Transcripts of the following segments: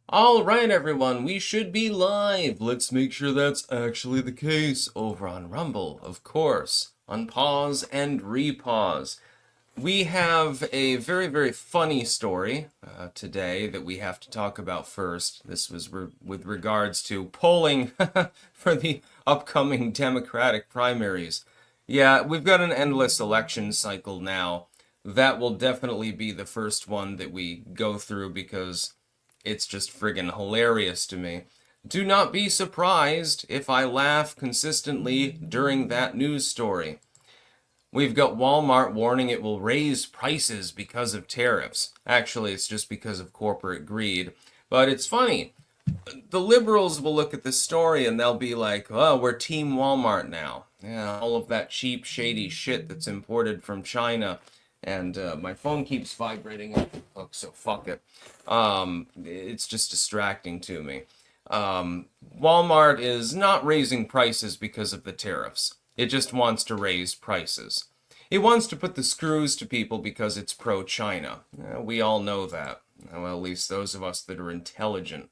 All right, everyone, we should be live. Let's make sure that's actually the case over on Rumble, of course, on pause and repause. We have a very, very funny story today that we have to talk about first. This was with regards to polling for the upcoming Democratic primaries. Yeah, we've got an endless election cycle now. That will definitely be the first one that we go through because it's just friggin' hilarious to me. Do not be surprised if I laugh consistently during that news story. We've got Walmart warning it will raise prices because of tariffs. Actually, it's just because of corporate greed. But it's funny. The liberals will look at this story and they'll be like, oh, we're Team Walmart now. Yeah, all of that cheap, shady shit that's imported from China. And my phone keeps vibrating off the hook, so fuck it. It's just distracting to me. Walmart is not raising prices because of the tariffs. It just wants to raise prices. It wants to put the screws to people because it's pro-China. We all know that. Well, at least those of us that are intelligent.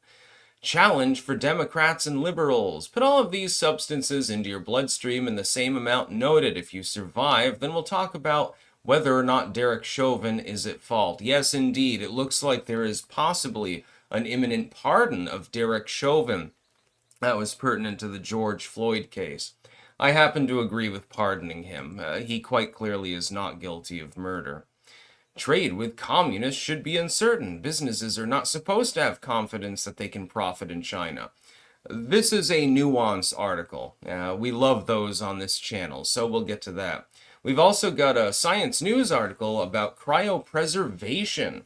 Challenge for Democrats and liberals. Put all of these substances into your bloodstream in the same amount noted. If you survive, then we'll talk about whether or not Derek Chauvin is at fault. Yes, indeed, it looks like there is possibly an imminent pardon of Derek Chauvin. That was pertinent to the George Floyd case. I happen to agree with pardoning him. He quite clearly is not guilty of murder. Trade with communists should be uncertain. Businesses are not supposed to have confidence that they can profit in China. This is a nuance article. We love those on this channel, so we'll get to that. We've also got a Science News article about cryopreservation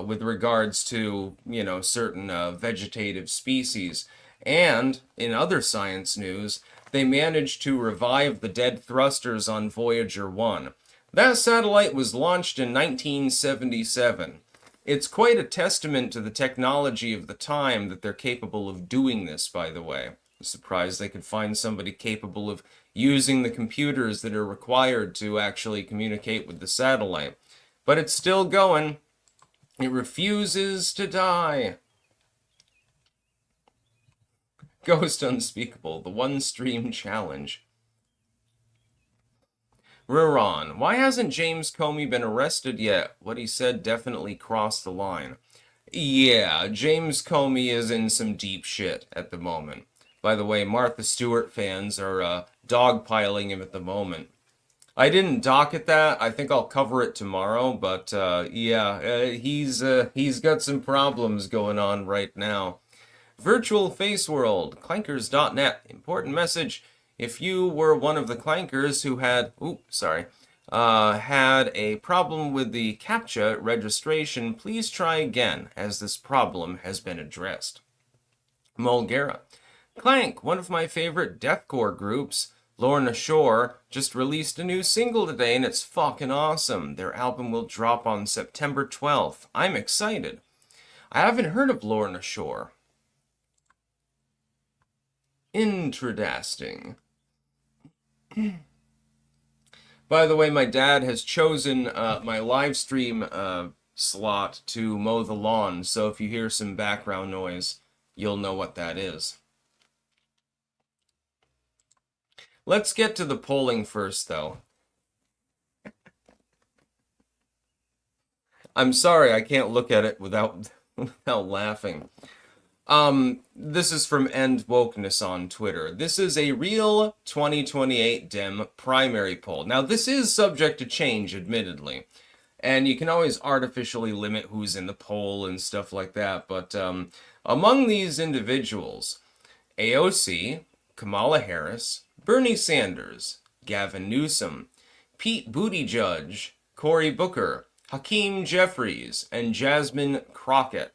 with regards to, certain vegetative species. And in other science news, they managed to revive the dead thrusters on Voyager 1. That satellite was launched in 1977. It's quite a testament to the technology of the time that they're capable of doing this, by the way. I'm surprised they could find somebody capable of using the computers that are required to actually communicate with the satellite. But it's still going. It refuses to die. Ghost Unspeakable, the One Stream Challenge. Ruron, why hasn't James Comey been arrested yet? What he said definitely crossed the line. Yeah, James Comey is in some deep shit at the moment. By the way, Martha Stewart fans are dogpiling him at the moment. I didn't docket that. I think I'll cover it tomorrow, but he's got some problems going on right now. Virtual Face World, clankers.net. Important message. If you were one of the clankers who had a problem with the CAPTCHA registration, please try again, as this problem has been addressed. Mulgara. Clank, one of my favorite deathcore groups, Lorna Shore, just released a new single today and it's fucking awesome. Their album will drop on September 12th. I'm excited. I haven't heard of Lorna Shore. Interesting. By the way, my dad has chosen my live stream slot to mow the lawn, so if you hear some background noise, you'll know what that is. Let's get to the polling first, though. I'm sorry, I can't look at it without laughing. This is from End Wokeness on Twitter. This is a real 2028 Dem primary poll. Now, this is subject to change, admittedly. And you can always artificially limit who's in the poll and stuff like that. But among these individuals, AOC, Kamala Harris, Bernie Sanders, Gavin Newsom, Pete Buttigieg, Cory Booker, Hakeem Jeffries, and Jasmine Crockett.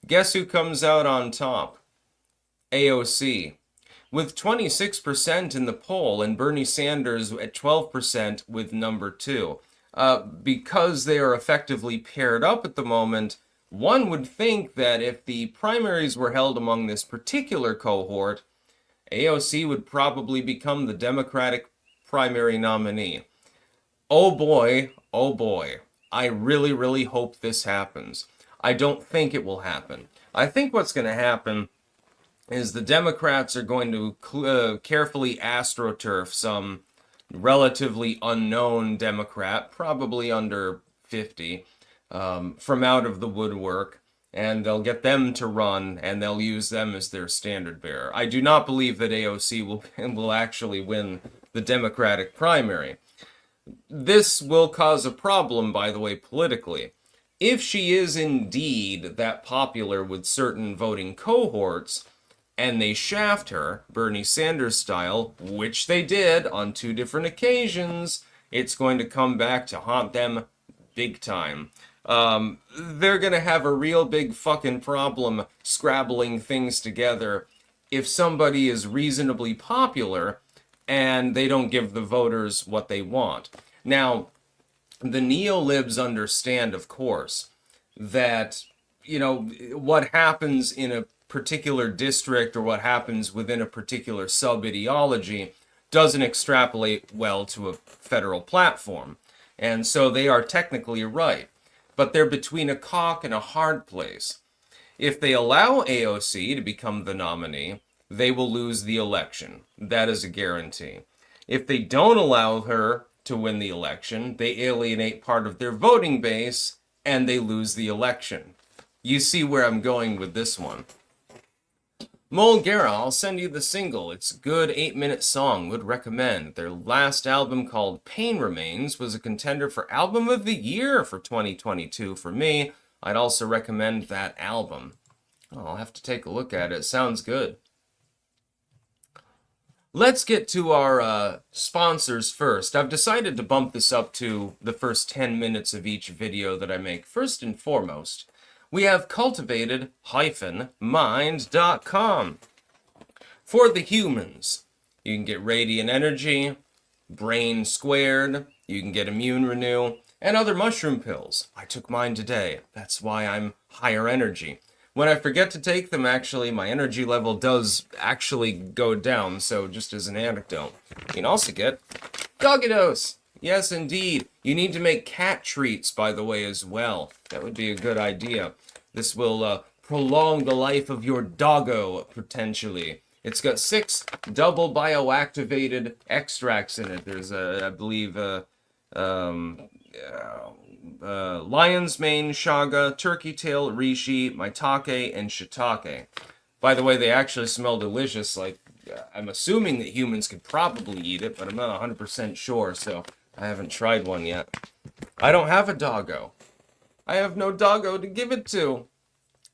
Guess who comes out on top? AOC. With 26% in the poll and Bernie Sanders at 12% with number 2. Because they are effectively paired up at the moment, one would think that if the primaries were held among this particular cohort, AOC would probably become the Democratic primary nominee. Oh boy, I really, really hope this happens. I don't think it will happen. I think what's going to happen is the Democrats are going to carefully astroturf some relatively unknown Democrat, probably under 50, from out of the woodwork, and they'll get them to run, and they'll use them as their standard bearer. I do not believe that AOC will actually win the Democratic primary. This will cause a problem, by the way, politically. If she is indeed that popular with certain voting cohorts, and they shaft her, Bernie Sanders style, which they did on 2 different occasions, it's going to come back to haunt them big time. They're going to have a real big fucking problem scrabbling things together if somebody is reasonably popular and they don't give the voters what they want. Now, the neo-libs understand, of course, that, what happens in a particular district or what happens within a particular sub-ideology doesn't extrapolate well to a federal platform. And so they are technically right. But they're between a cock and a hard place. If they allow AOC to become the nominee, they will lose the election. That is a guarantee. If they don't allow her to win the election, they alienate part of their voting base and they lose the election. You see where I'm going with this one. Mulgera, I'll send you the single. It's a good 8-minute song. Would recommend. Their last album called Pain Remains was a contender for Album of the Year for 2022 for me. I'd also recommend that album. I'll have to take a look at it. It sounds good. Let's get to our sponsors first. I've decided to bump this up to the first 10 minutes of each video that I make. First and foremost, we have cultivated-mind.com. For the humans, you can get radiant energy, brain squared, you can get immune renew, and other mushroom pills. I took mine today. That's why I'm higher energy. When I forget to take them, actually, my energy level does actually go down, so just as an anecdote. You can also get Doggy Dose. Yes, indeed. You need to make cat treats, by the way, as well. That would be a good idea. This will prolong the life of your doggo, potentially. It's got 6 double bioactivated extracts in it. There's, I believe, lion's mane, shaga, turkey tail, reishi, maitake, and shiitake. By the way, they actually smell delicious. Like, I'm assuming that humans could probably eat it, but I'm not 100% sure, so I haven't tried one yet. I don't have a doggo. I have no doggo to give it to.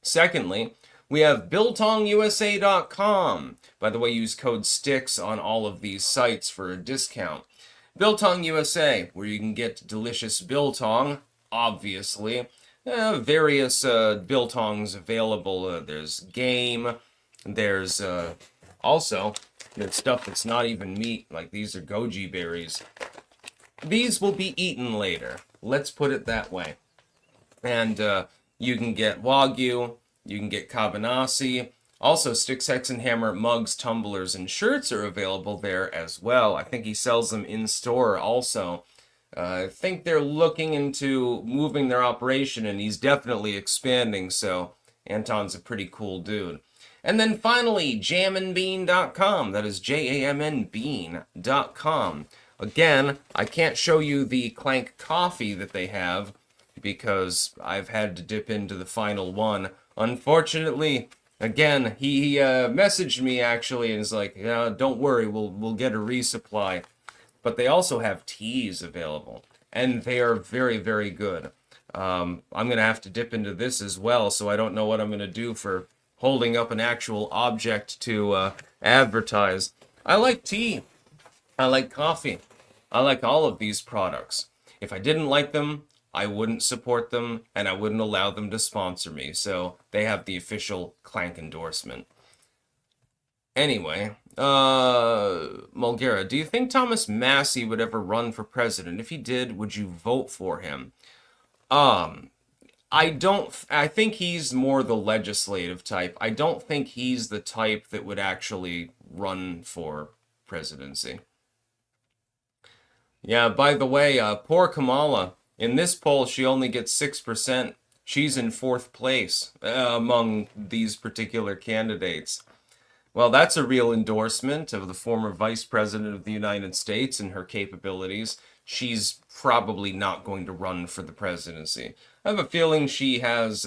Secondly, we have BiltongUSA.com. By the way, use code STICKS on all of these sites for a discount. Biltong USA, where you can get delicious biltong, obviously. Various biltongs available. There's game. There's also there's stuff that's not even meat, like these are goji berries. These will be eaten later. Let's put it that way. And you can get Wagyu, you can get Cabanassi. Also, Sticks, Hex, and Hammer mugs, tumblers, and shirts are available there as well. I think he sells them in store also. I think they're looking into moving their operation, and he's definitely expanding, so Anton's a pretty cool dude. And then finally, jamandbean.com. That is jamnbean.com. Again, I can't show you the Clank coffee that they have because I've had to dip into the final one. Unfortunately, again, he messaged me actually and is like, yeah, don't worry, we'll get a resupply. But they also have teas available, and they are very, very good. I'm going to have to dip into this as well, so I don't know what I'm going to do for holding up an actual object to advertise. I like tea. I like coffee. I like all of these products. If I didn't like them, I wouldn't support them, and I wouldn't allow them to sponsor me. So they have the official Clank endorsement. Anyway, Mulgera, do you think Thomas Massey would ever run for president? If he did, would you vote for him? I think he's more the legislative type. I don't think he's the type that would actually run for presidency. Yeah, by the way, poor Kamala. In this poll, she only gets 6%. She's in fourth place among these particular candidates. Well, that's a real endorsement of the former Vice President of the United States and her capabilities. She's probably not going to run for the presidency. I have a feeling she has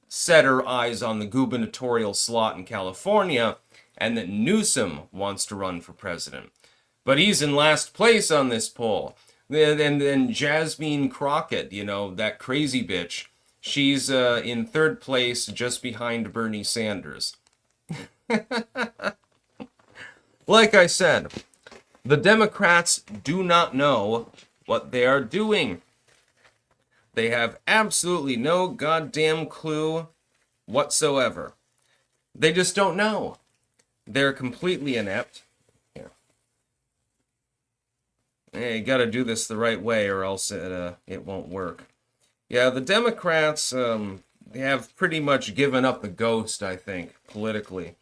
set her eyes on the gubernatorial slot in California, and that Newsom wants to run for president. But he's in last place on this poll. And then Jasmine Crockett, that crazy bitch, she's in third place just behind Bernie Sanders. Like I said, the Democrats do not know what they are doing. They have absolutely no goddamn clue whatsoever. They just don't know. They're completely inept. Here. Hey, you gotta do this the right way or else it won't work. Yeah, the Democrats, they have pretty much given up the ghost, I think, politically.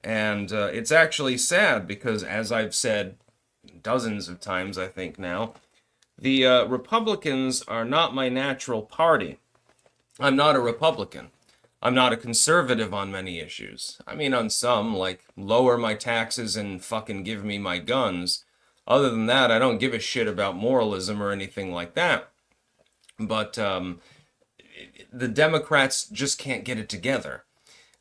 And it's actually sad because, as I've said dozens of times, I think now, the Republicans are not my natural party. I'm not a Republican. I'm not a conservative on many issues. I mean, on some, like lower my taxes and fucking give me my guns. Other than that, I don't give a shit about moralism or anything like that. But the Democrats just can't get it together.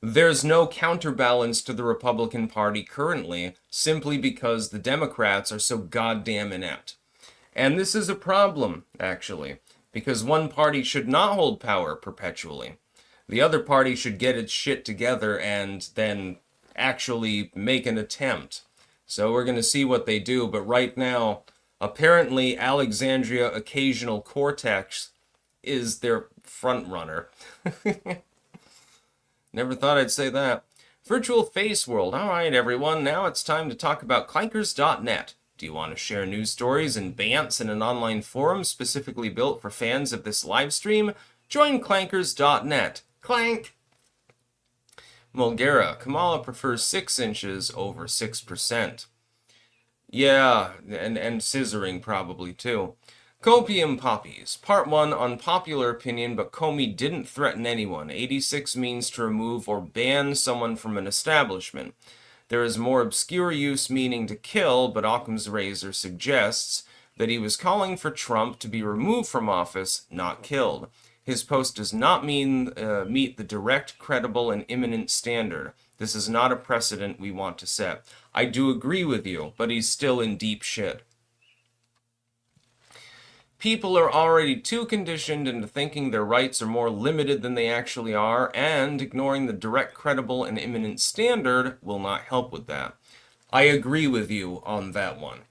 There's no counterbalance to the Republican Party currently, simply because the Democrats are so goddamn inept. And this is a problem, actually, because one party should not hold power perpetually. The other party should get its shit together and then actually make an attempt. So we're going to see what they do, but right now, apparently Alexandria Occasional Cortex is their front runner. Never thought I'd say that. Virtual Face World. All right, everyone. Now it's time to talk about clankers.net. Do you want to share news stories and bants in an online forum specifically built for fans of this live stream? Join clankers.net. Clank! Mulgera. Kamala prefers 6 inches over 6%. Yeah, and scissoring probably too. Copium Poppies. Part 1, unpopular opinion, but Comey didn't threaten anyone. 86 means to remove or ban someone from an establishment. There is more obscure use meaning to kill, but Occam's razor suggests that he was calling for Trump to be removed from office, not killed. His post does not meet the direct, credible, and imminent standard. This is not a precedent we want to set. I do agree with you, but he's still in deep shit. People are already too conditioned into thinking their rights are more limited than they actually are, and ignoring the direct, credible, and imminent standard will not help with that. I agree with you on that one.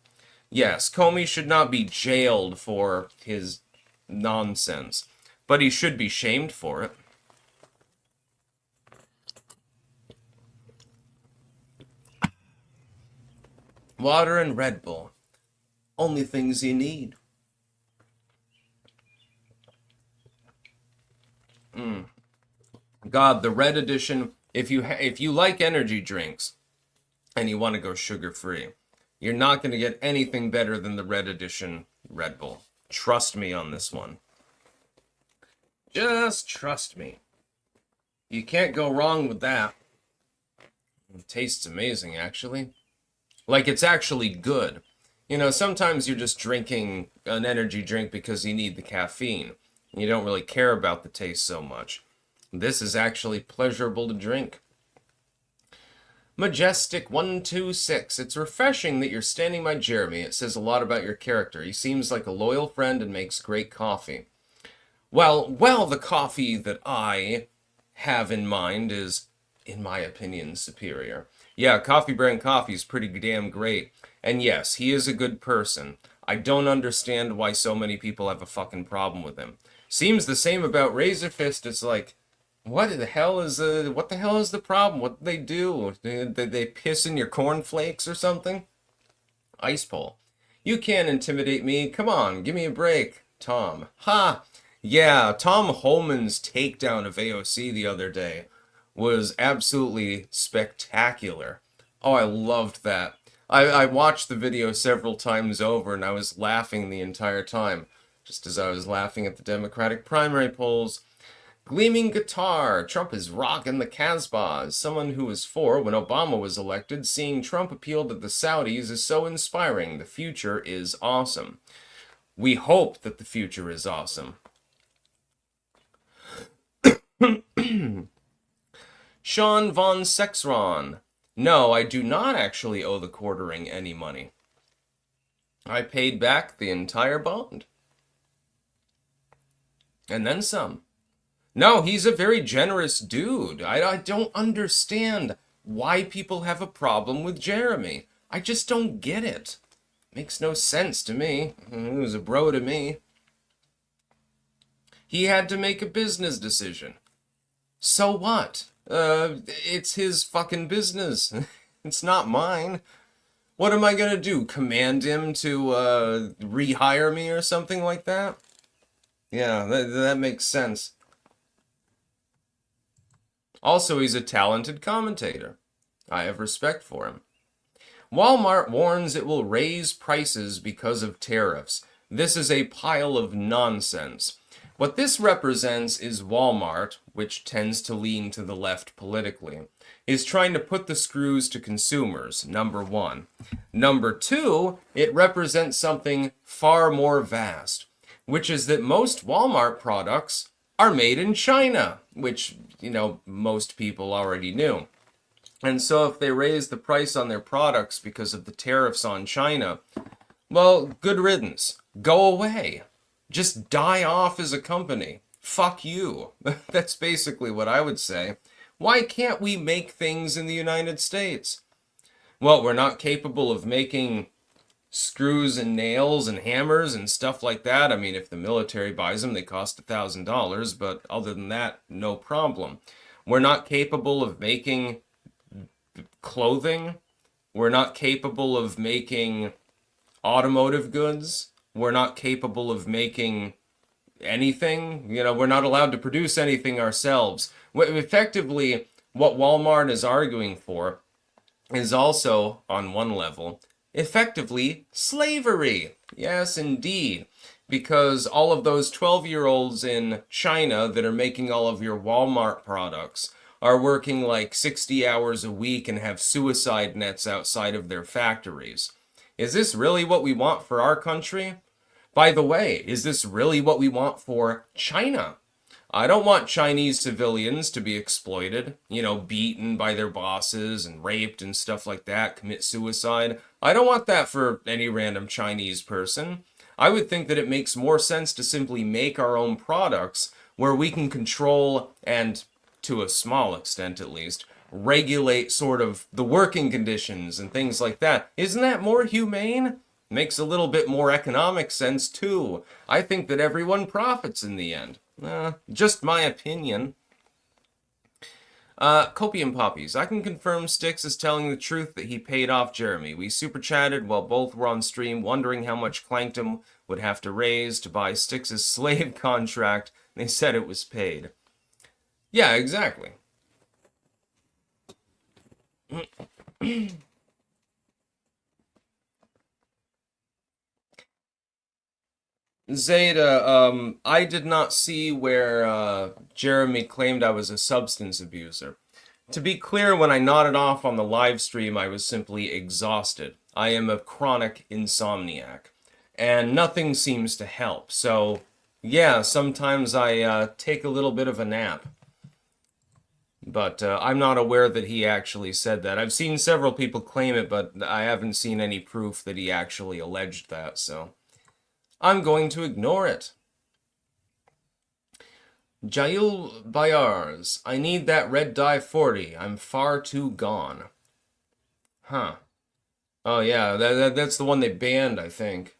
Yes, Comey should not be jailed for his nonsense, but he should be shamed for it. Water and Red Bull. Only things you need. God, the red edition, if you like energy drinks and you want to go sugar-free, you're not going to get anything better than the red edition Red Bull. Trust me on this one. Just trust me. You can't go wrong with that. It tastes amazing, actually. Like, it's actually good. Sometimes you're just drinking an energy drink because you need the caffeine. You don't really care about the taste so much. This is actually pleasurable to drink. Majestic 126. It's refreshing that you're standing by Jeremy. It says a lot about your character. He seems like a loyal friend and makes great coffee. Well, the coffee that I have in mind is, in my opinion, superior. Yeah, Coffee Brand Coffee is pretty damn great. And yes, he is a good person. I don't understand why so many people have a fucking problem with him. Seems the same about Razor Fist. It's like, what the hell is the problem? What do they do? They piss in your cornflakes or something? Ice Pole. You can't intimidate me. Come on, give me a break. Tom. Ha! Yeah, Tom Holman's takedown of AOC the other day was absolutely spectacular. Oh, I loved that. I watched the video several times over and I was laughing the entire time. Just as I was laughing at the Democratic primary polls. Gleaming guitar. Trump is rocking the Casbah. As someone who was for when Obama was elected, seeing Trump appeal to the Saudis is so inspiring. The future is awesome. We hope that the future is awesome. Sean von Sexron. No, I do not actually owe the quartering any money. I paid back the entire bond. And then some. No, he's a very generous dude. I don't understand why people have a problem with Jeremy. I just don't get it. Makes no sense to me. He was a bro to me. He had to make a business decision. So what? It's his fucking business. It's not mine. What am I gonna do? Command him to rehire me or something like that? Yeah, that makes sense. Also, he's a talented commentator. I have respect for him. Walmart warns it will raise prices because of tariffs. This is a pile of nonsense. What this represents is Walmart, which tends to lean to the left politically, is trying to put the screws to consumers, number one. Number two, it represents something far more vast, which is that most Walmart products are made in China, which, most people already knew. And so if they raise the price on their products because of the tariffs on China, well, good riddance. Go away. Just die off as a company. Fuck you. That's basically what I would say. Why can't we make things in the United States? Well, we're not capable of making screws and nails and hammers and stuff like that. I mean, if the military buys them, they cost $1,000, but other than that, no problem. We're not capable of making clothing. We're not capable of making automotive goods. We're not capable of making anything. We're not allowed to produce anything ourselves. Effectively, what Walmart is arguing for is also, on one level, effectively slavery. Yes, indeed. Because all of those 12-year-olds in China that are making all of your Walmart products are working like 60 hours a week and have suicide nets outside of their factories. Is this really what we want for our country? By the way, is this really what we want for China? I don't want Chinese civilians to be exploited, beaten by their bosses and raped and stuff like that, commit suicide. I don't want that for any random Chinese person. I would think that it makes more sense to simply make our own products where we can control and, to a small extent at least, regulate sort of the working conditions and things like that. Isn't that more humane? Makes a little bit more economic sense too. I think that everyone profits in the end. Just my opinion. Copium Poppies. I can confirm Styx is telling the truth that he paid off Jeremy. We super chatted while both were on stream, wondering how much Clankdom would have to raise to buy Styx's slave contract. They said it was paid. Yeah, exactly. Zeta, I did not see where Jeremy claimed I was a substance abuser. To be clear, when I nodded off on the live stream, I was simply exhausted. I am a chronic insomniac, and nothing seems to help. So, yeah, sometimes I take a little bit of a nap. But I'm not aware that he actually said that. I've seen several people claim it, but I haven't seen any proof that he actually alleged that, so I'm going to ignore it. Jail Bayars. I need that red dye 40. I'm far too gone. Huh. Oh yeah, that's the one they banned, I think.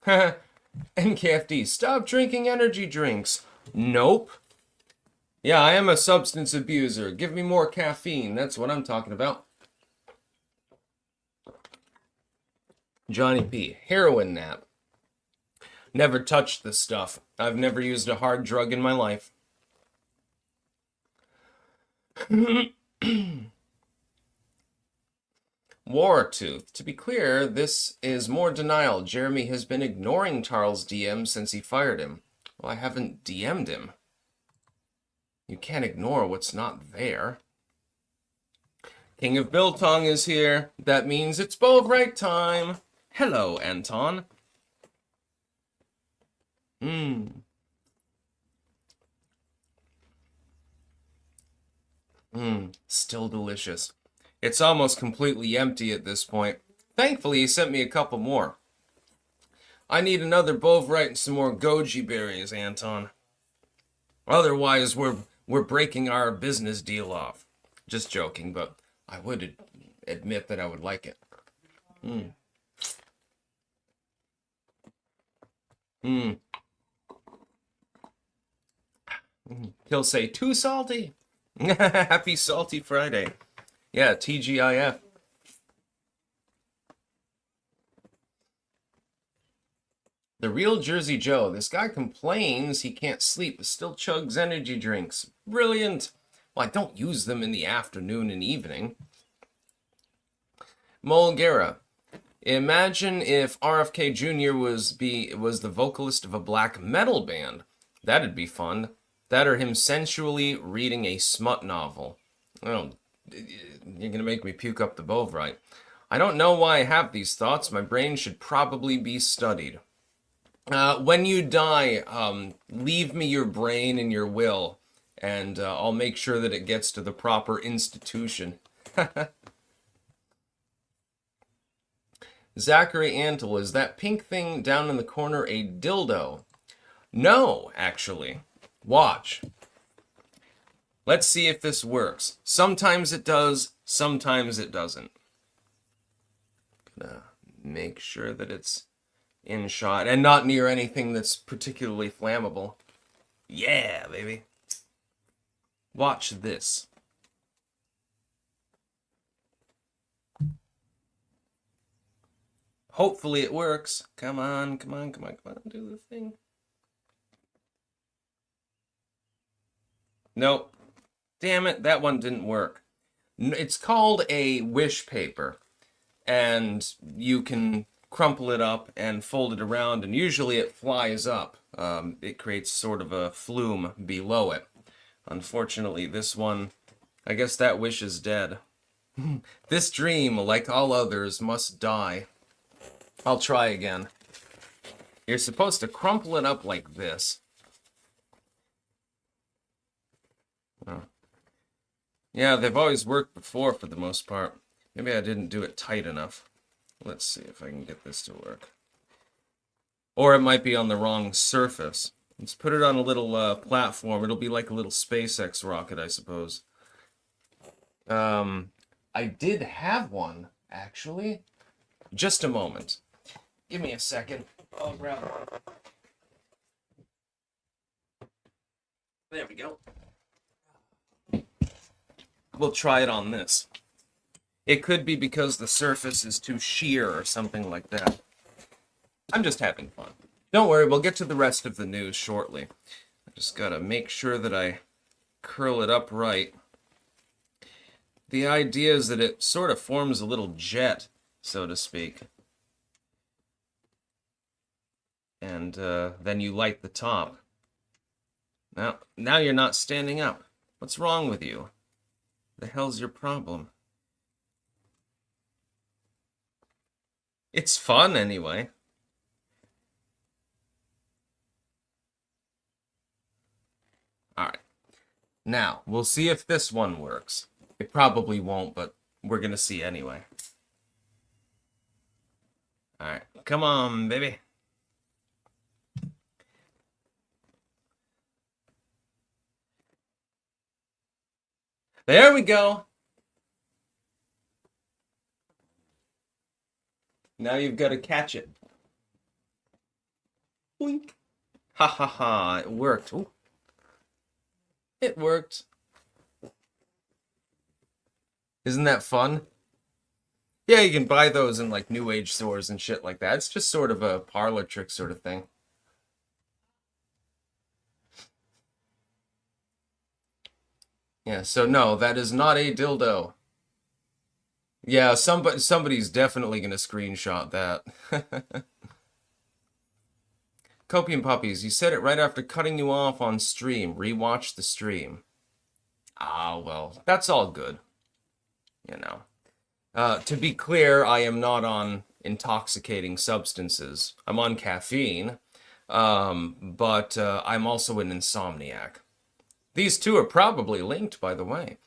NKFD. Stop drinking energy drinks. Nope. Yeah, I am a substance abuser. Give me more caffeine. That's what I'm talking about. Johnny P. Heroin nap. Never touched this stuff. I've never used a hard drug in my life. Wartooth. To be clear, this is more denial. Jeremy has been ignoring Charles' DM since he fired him. Well, I haven't DM'd him. You can't ignore what's not there. King of Biltong is here. That means it's Bovright time. Hello, Anton. Still delicious. It's almost completely empty at this point. Thankfully, he sent me a couple more. I need another Bovright and some more goji berries, Anton. Otherwise, we're breaking our business deal off. Just joking, but I would admit that I would like it. He'll say, too salty. Happy Salty Friday. Yeah, TGIF. The real Jersey Joe. This guy complains he can't sleep, but still chugs energy drinks. Brilliant. Well, I don't use them in the afternoon and evening. Mulgera. Imagine if RFK Jr. was the vocalist of a black metal band. That'd be fun. That or him sensually reading a smut novel. Oh, you're gonna make me puke up the Bovright. I don't know why I have these thoughts. My brain should probably be studied. When you die, leave me your brain and your will, and I'll make sure that it gets to the proper institution. Zachary Antle, is that pink thing down in the corner a dildo? No, actually. Watch. Let's see if this works. Sometimes it does, sometimes it doesn't. Gonna make sure that it's in shot and not near anything that's particularly flammable. Yeah, baby. Watch this. Hopefully it works. Come on, come on, come on, come on. Do the thing. Nope. Damn it, that one didn't work. It's called a wish paper. And you can crumple it up and fold it around, and usually it flies up. It creates sort of a flume below it. Unfortunately, this one, I guess that wish is dead. This dream, like all others, must die. I'll try again. You're supposed to crumple it up like this. Oh. Yeah, they've always worked before for the most part. Maybe I didn't do it tight enough. Let's see if I can get this to work. Or it might be on the wrong surface. Let's put it on a little platform. It'll be like a little SpaceX rocket, I suppose. I did have one, actually. Just a moment. Give me a second. I'll grab one. There we go. We'll try it on this. It could be because the surface is too sheer or something like that. I'm just having fun. Don't worry, we'll get to the rest of the news shortly. I just gotta make sure that I curl it up right. The idea is that it sort of forms a little jet, so to speak. And then you light the top. Now you're not standing up. What's wrong with you? The hell's your problem? It's fun anyway. Alright. Now, we'll see if this one works. It probably won't, but we're gonna see anyway. Alright, come on, baby. There we go. Now you've got to catch it. Boink. Ha ha ha, it worked. Ooh. It worked. Isn't that fun? Yeah, you can buy those in like New Age stores and shit like that. It's just sort of a parlor trick sort of thing. Yeah, so no, that is not a dildo. Yeah, somebody's definitely gonna screenshot that. Copium Puppies, you said it right after cutting you off on stream. Rewatch the stream. Ah, well, that's all good. You know. To be clear, I am not on intoxicating substances. I'm on caffeine, but I'm also an insomniac. These two are probably linked, by the way.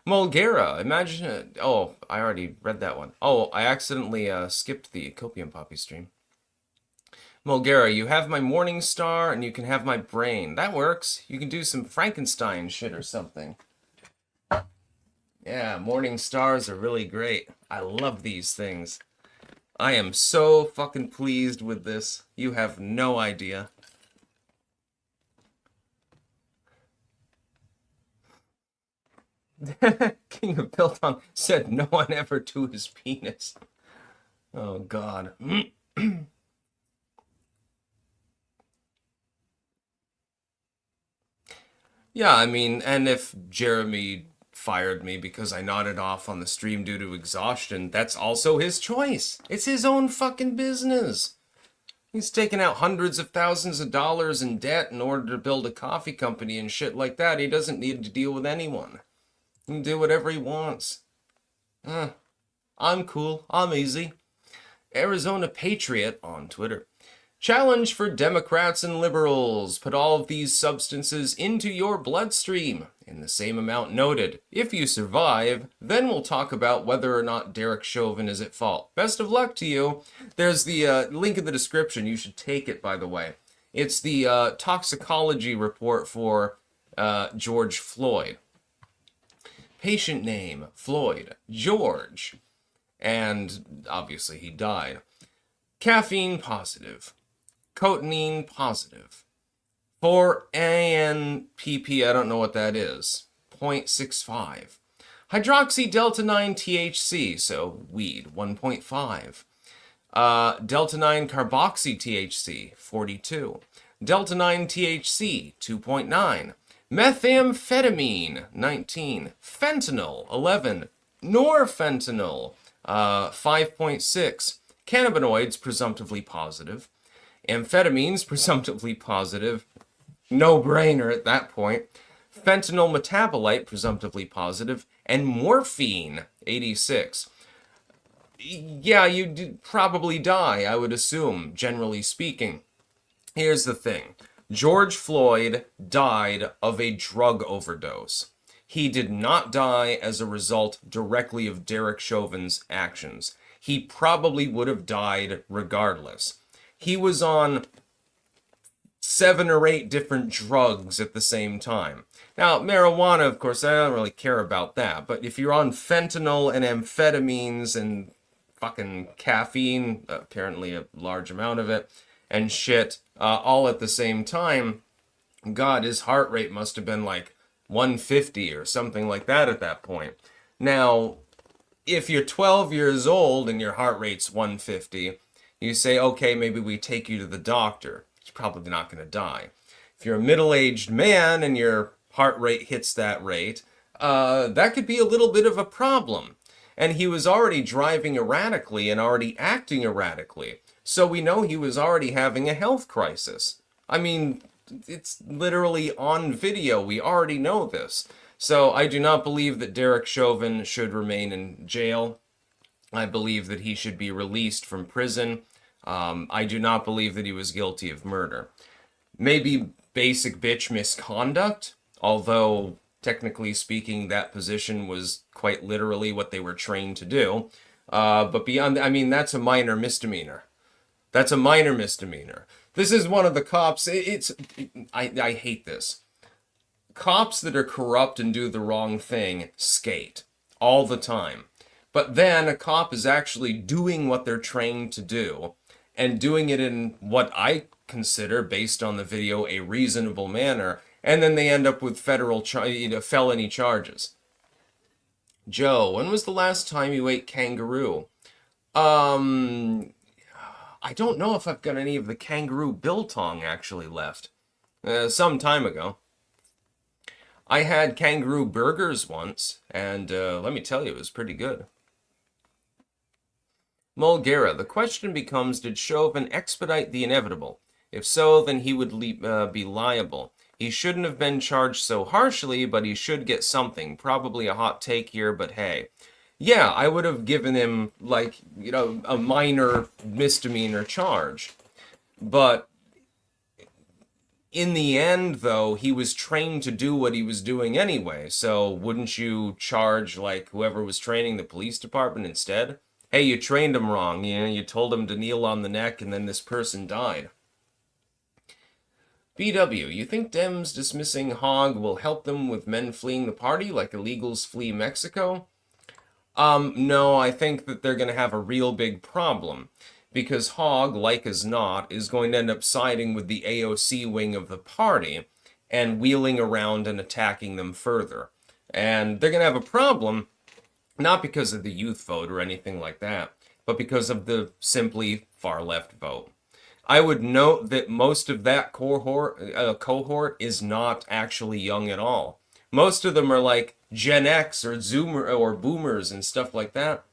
Mulgera, imagine it. Oh, I already read that one. Oh, I accidentally skipped the Copium Poppy stream. Mulgera, you have my morning star and you can have my brain. That works. You can do some Frankenstein shit or something. Yeah, morning stars are really great. I love these things. I am so fucking pleased with this. You have no idea. King of Biltong said no one ever to his penis. Oh, God. Yeah, I mean, and if Jeremy fired me because I nodded off on the stream due to exhaustion, that's also his choice. It's his own fucking business. He's taken out hundreds of thousands of dollars in debt in order to build a coffee company and shit like that. He doesn't need to deal with anyone. He can do whatever he wants. I'm cool. I'm easy. Arizona Patriot on Twitter. Challenge for Democrats and liberals. Put all of these substances into your bloodstream in the same amount noted. If you survive, then we'll talk about whether or not Derek Chauvin is at fault. Best of luck to you. There's the link in the description. You should take it, by the way. It's the toxicology report for George Floyd. Patient name, Floyd. George. And obviously he died. Caffeine positive. Cotinine positive. For ANPP, I don't know what that is. 0.65. Hydroxy delta 9 THC, so weed, 1.5. Delta 9 carboxy THC, 42. Delta 9 THC, 2.9. Methamphetamine, 19. Fentanyl, 11. Norfentanyl, 5.6. Cannabinoids, presumptively positive. Amphetamines, presumptively positive. No-brainer at that point. Fentanyl metabolite, presumptively positive. And morphine, 86. Yeah, you'd probably die, I would assume, generally speaking. Here's the thing. George Floyd died of a drug overdose. He did not die as a result directly of Derek Chauvin's actions. He probably would have died regardless. He was on 7 or 8 different drugs at the same time. Now, marijuana, of course, I don't really care about that. But if you're on fentanyl and amphetamines and fucking caffeine, apparently a large amount of it, and shit, all at the same time, God, his heart rate must have been like 150 or something like that at that point. Now, if you're 12 years old and your heart rate's 150, you say, okay, maybe we take you to the doctor. You're probably not going to die. If you're a middle-aged man and your heart rate hits that rate, that could be a little bit of a problem. And he was already driving erratically and already acting erratically. So we know he was already having a health crisis. I mean, it's literally on video. We already know this. So I do not believe that Derek Chauvin should remain in jail. I believe that he should be released from prison. I do not believe that he was guilty of murder. Maybe basic bitch misconduct, although technically speaking that position was quite literally what they were trained to do. But beyond, I mean, that's a minor misdemeanor. That's a minor misdemeanor. This is one of the cops. I hate this. Cops that are corrupt and do the wrong thing skate all the time. But then a cop is actually doing what they're trained to do and doing it in what I consider, based on the video, a reasonable manner. And then they end up with felony charges. Joe, when was the last time you ate kangaroo? I don't know if I've got any of the kangaroo biltong actually left. Some time ago. I had kangaroo burgers once, and let me tell you, it was pretty good. Mulgera, the question becomes, did Chauvin expedite the inevitable? If so, then he would be liable. He shouldn't have been charged so harshly, but he should get something. Probably a hot take here, but hey. Yeah, I would have given him, like, a minor misdemeanor charge. But in the end, though, he was trained to do what he was doing anyway. So wouldn't you charge, like, whoever was training the police department instead? Hey, you trained him wrong. You told him to kneel on the neck, and then this person died. BW, you think Dems dismissing Hogg will help them with men fleeing the party like illegals flee Mexico? No, I think that they're going to have a real big problem. Because Hogg, like as not, is going to end up siding with the AOC wing of the party and wheeling around and attacking them further. And they're going to have a problem, not because of the youth vote or anything like that, but because of the simply far-left vote. I would note that most of that cohort is not actually young at all. Most of them are like Gen X or Zoomer or Boomers and stuff like that.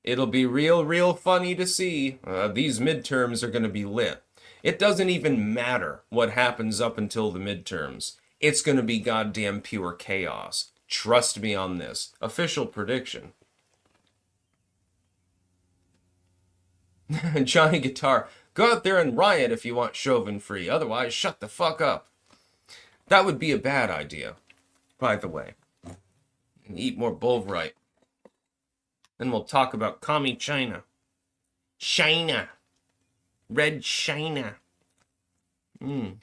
It'll be real funny to see. These midterms are going to be lit. It doesn't even matter what happens up until the midterms. It's going to be goddamn pure chaos. Trust me on this. Official prediction. Johnny Guitar, go out there and riot if you want Chauvin free. Otherwise, shut the fuck up. That would be a bad idea, by the way. And eat more Bolvrite. Then we'll talk about commie China. China. Red China. I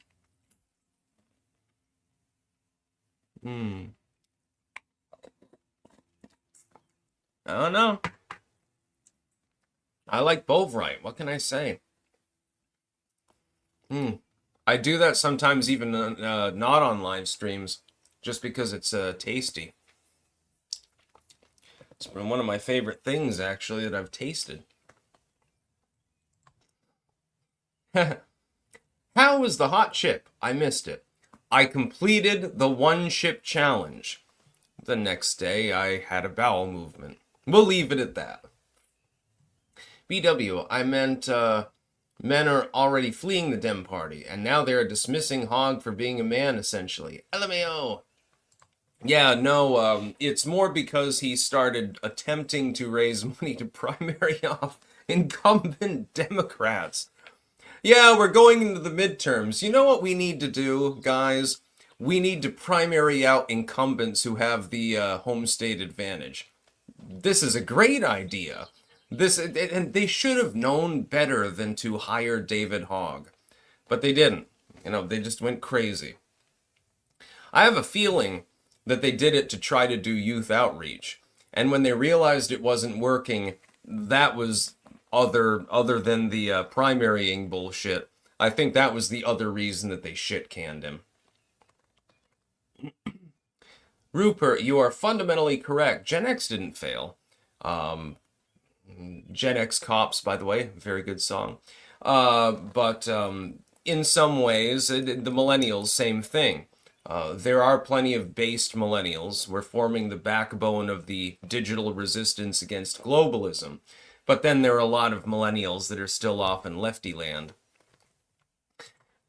don't know. I like Bolvrite. What can I say? I do that sometimes even not on live streams, just because it's tasty. It's been one of my favorite things, actually, that I've tasted. How was the hot chip? I missed it. I completed the one chip challenge. The next day, I had a bowel movement. We'll leave it at that. BW, I meant men are already fleeing the Dem Party, and now they are dismissing Hogg for being a man, essentially. LMAO! Yeah, no, it's more because he started attempting to raise money to primary off incumbent Democrats. Yeah, we're going into the midterms. You know what we need to do, guys? We need to primary out incumbents who have the home state advantage. This is a great idea. And they should have known better than to hire David Hogg. But they didn't. They just went crazy. I have a feeling that they did it to try to do youth outreach. And when they realized it wasn't working, that was other than the primarying bullshit. I think that was the other reason that they shit-canned him. Rupert, you are fundamentally correct. Gen X didn't fail. Gen X Cops, by the way, very good song. But in some ways, the millennials, same thing. There are plenty of based millennials. We're forming the backbone of the digital resistance against globalism. But then there are a lot of millennials that are still off in lefty land.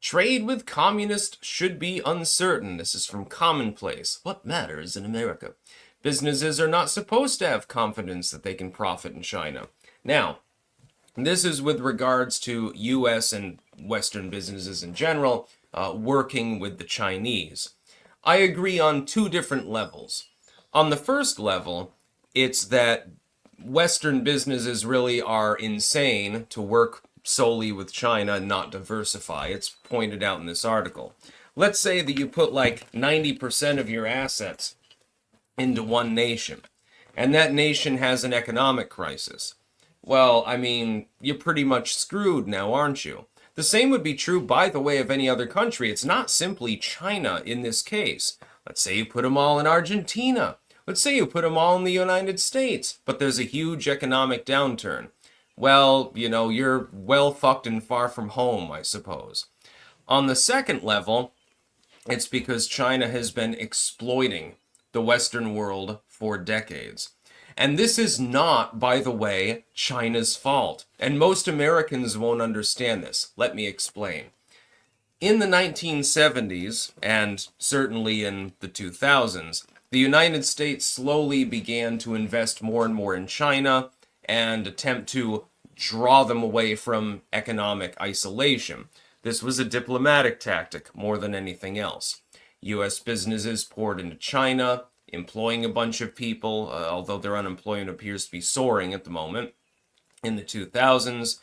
Trade with communists should be uncertain. This is from Commonplace. What matters in America? Businesses are not supposed to have confidence that they can profit in China. Now, this is with regards to U.S. and Western businesses in general working with the Chinese. I agree on two different levels. On the first level, it's that Western businesses really are insane to work solely with China and not diversify. It's pointed out in this article. Let's say that you put like 90% of your assets into one nation, and that nation has an economic crisis. Well, I mean, you're pretty much screwed now, aren't you? The same would be true, by the way, of any other country. It's not simply China in this case. Let's say you put them all in Argentina. Let's say you put them all in the United States, but there's a huge economic downturn. Well, you're well fucked and far from home, I suppose. On the second level, it's because China has been exploiting the Western world for decades. And this is not, by the way, China's fault. And most Americans won't understand this. Let me explain. In the 1970s, and certainly in the 2000s, the United States slowly began to invest more and more in China and attempt to draw them away from economic isolation. This was a diplomatic tactic more than anything else. U.S. businesses poured into China, employing a bunch of people, although their unemployment appears to be soaring at the moment. In the 2000s,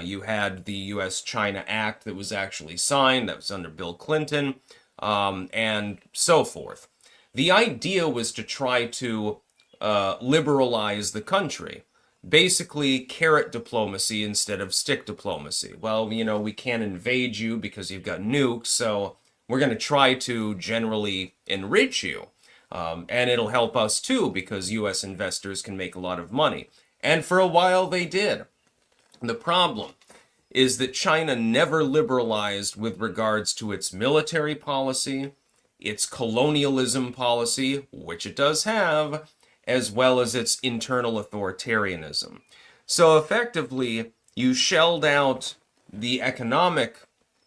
you had the U.S.-China Act that was actually signed, that was under Bill Clinton, and so forth. The idea was to try to liberalize the country. Basically, carrot diplomacy instead of stick diplomacy. Well, we can't invade you because you've got nukes, so we're going to try to generally enrich you. And it'll help us too because U.S. investors can make a lot of money. And for a while they did. The problem is that China never liberalized with regards to its military policy, its colonialism policy, which it does have, as well as its internal authoritarianism. So effectively, you shelled out the economic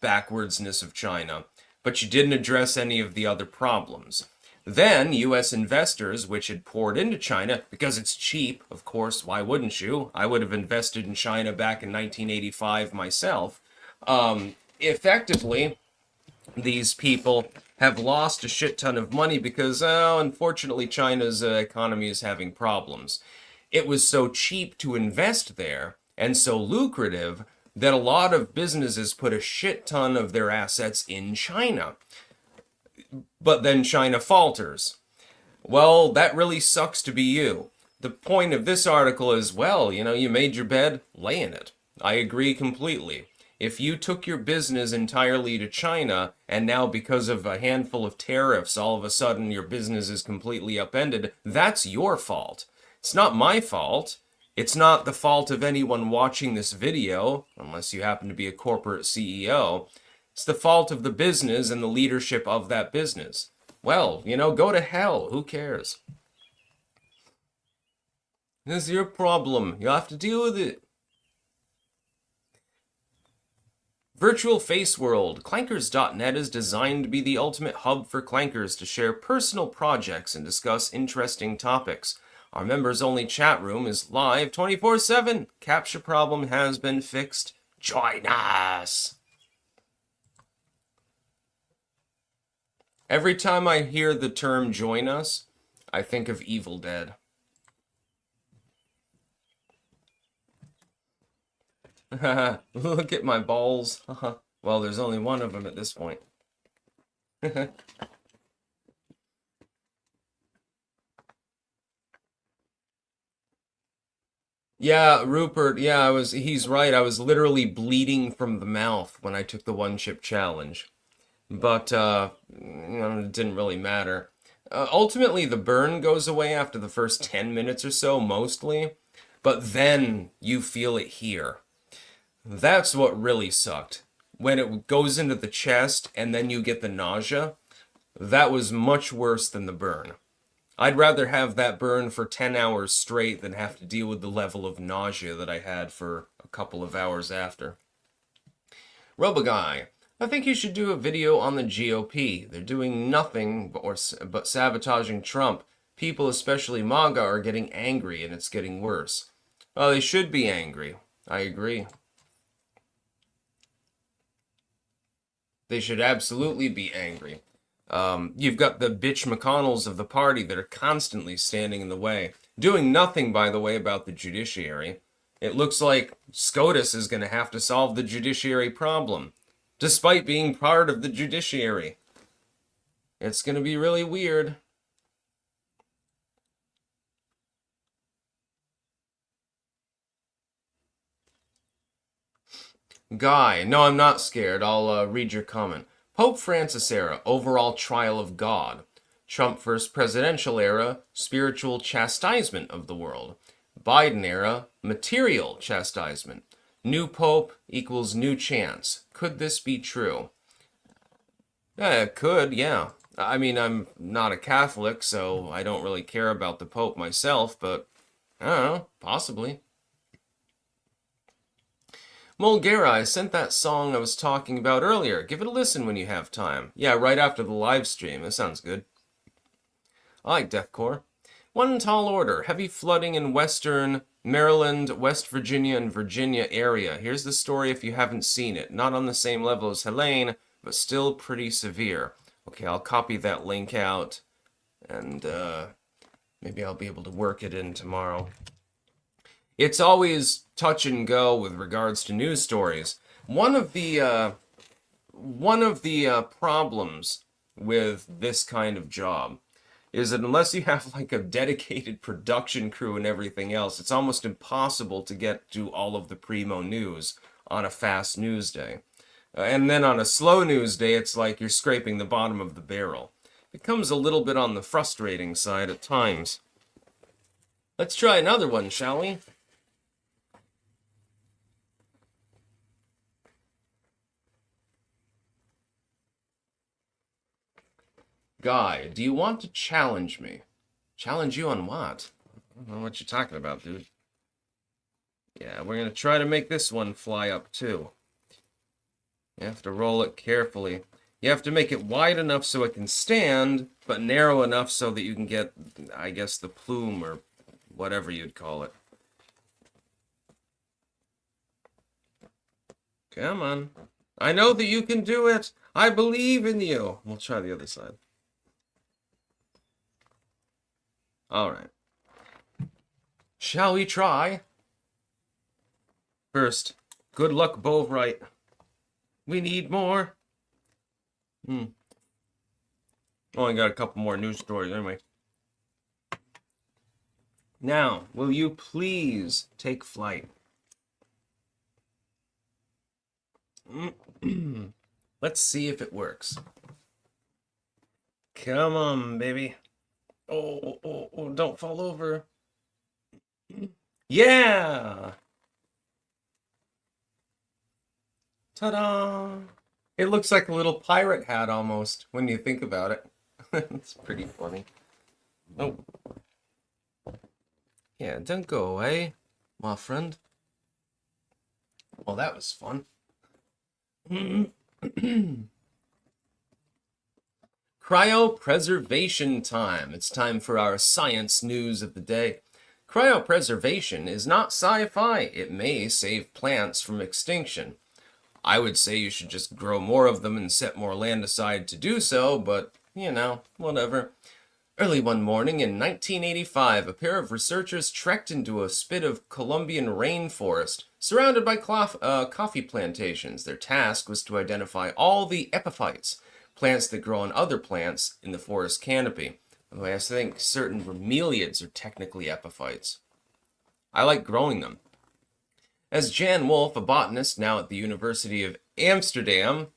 backwardsness of China, but you didn't address any of the other problems. Then, U.S. investors, which had poured into China, because it's cheap, of course, why wouldn't you? I would have invested in China back in 1985 myself. Effectively, these people have lost a shit ton of money because, unfortunately, China's economy is having problems. It was so cheap to invest there and so lucrative that a lot of businesses put a shit ton of their assets in China. But then China falters. Well, that really sucks to be you. The point of this article is, well, you made your bed, lay in it. I agree completely. If you took your business entirely to China, and now because of a handful of tariffs, all of a sudden your business is completely upended, that's your fault. It's not my fault. It's not the fault of anyone watching this video, unless you happen to be a corporate CEO. It's the fault of the business and the leadership of that business. Well, go to hell. Who cares? This is your problem. You have to deal with it. Virtual Face World. Clankers.net is designed to be the ultimate hub for clankers to share personal projects and discuss interesting topics. Our members-only chat room is live 24/7. Capture problem has been fixed. Join us! Every time I hear the term join us, I think of Evil Dead. Look at my balls. Well, there's only one of them at this point. Yeah, Rupert, yeah, he's right. I was literally bleeding from the mouth when I took the one chip challenge. But, it didn't really matter. Ultimately, the burn goes away after the first 10 minutes or so, mostly. But then you feel it here. That's what really sucked. When it goes into the chest and then you get the nausea, that was much worse than the burn. I'd rather have that burn for 10 hours straight than have to deal with the level of nausea that I had for a couple of hours after. Roboguy, I think you should do a video on the GOP. They're doing nothing but sabotaging Trump. People, especially MAGA, are getting angry and it's getting worse. Well, they should be angry. I agree. They should absolutely be angry. You've got the bitch McConnells of the party that are constantly standing in the way. Doing nothing, by the way, about the judiciary. It looks like SCOTUS is going to have to solve the judiciary problem, despite being part of the judiciary. It's going to be really weird. Guy, no, I'm not scared. I'll read your comment. Pope Francis era, overall trial of God. Trump first presidential era, spiritual chastisement of the world. Biden era, material chastisement. New pope equals new chance. Could this be true? It could, yeah. I mean, I'm not a Catholic, so I don't really care about the pope myself, but I don't know, possibly. Mulgera, I sent that song I was talking about earlier. Give it a listen when you have time. Yeah, right after the live stream. That sounds good. I like deathcore. One tall order. Heavy flooding in western Maryland, West Virginia, and Virginia area. Here's the story if you haven't seen it. Not on the same level as Helene, but still pretty severe. Okay, I'll copy that link out, and maybe I'll be able to work it in tomorrow. It's always touch and go with regards to news stories. One of the problems with this kind of job is that unless you have like a dedicated production crew and everything else, it's almost impossible to get to all of the primo news on a fast news day. And then on a slow news day, it's like you're scraping the bottom of the barrel. It becomes a little bit on the frustrating side at times. Let's try another one, shall we? Guy, do you want to challenge me? Challenge you on what? I don't know what you're talking about, dude. Yeah, we're going to try to make this one fly up, too. You have to roll it carefully. You have to make it wide enough so it can stand, but narrow enough so that you can get, I guess, the plume or whatever you'd call it. Come on. I know that you can do it. I believe in you. We'll try the other side. All right. Shall we try? First, good luck, Bovright. We need more. Only got a couple more news stories anyway. Now, will you please take flight? Let's see if it works. Come on, baby. Oh, don't fall over. Yeah! Ta-da! It looks like a little pirate hat almost when you think about it. It's pretty funny. Oh. Yeah, don't go away, my friend. Well, that was fun. Cryopreservation time. It's time for our science news of the day. Cryopreservation is not sci-fi. It may save plants from extinction. I would say you should just grow more of them and set more land aside to do so, but, you know, whatever. Early one morning in 1985, a pair of researchers trekked into a spit of Colombian rainforest surrounded by coffee plantations. Their task was to identify all the epiphytes, plants that grow on other plants in the forest canopy. I think certain bromeliads are technically epiphytes. I like growing them. As Jan Wolf, a botanist now at the University of Amsterdam,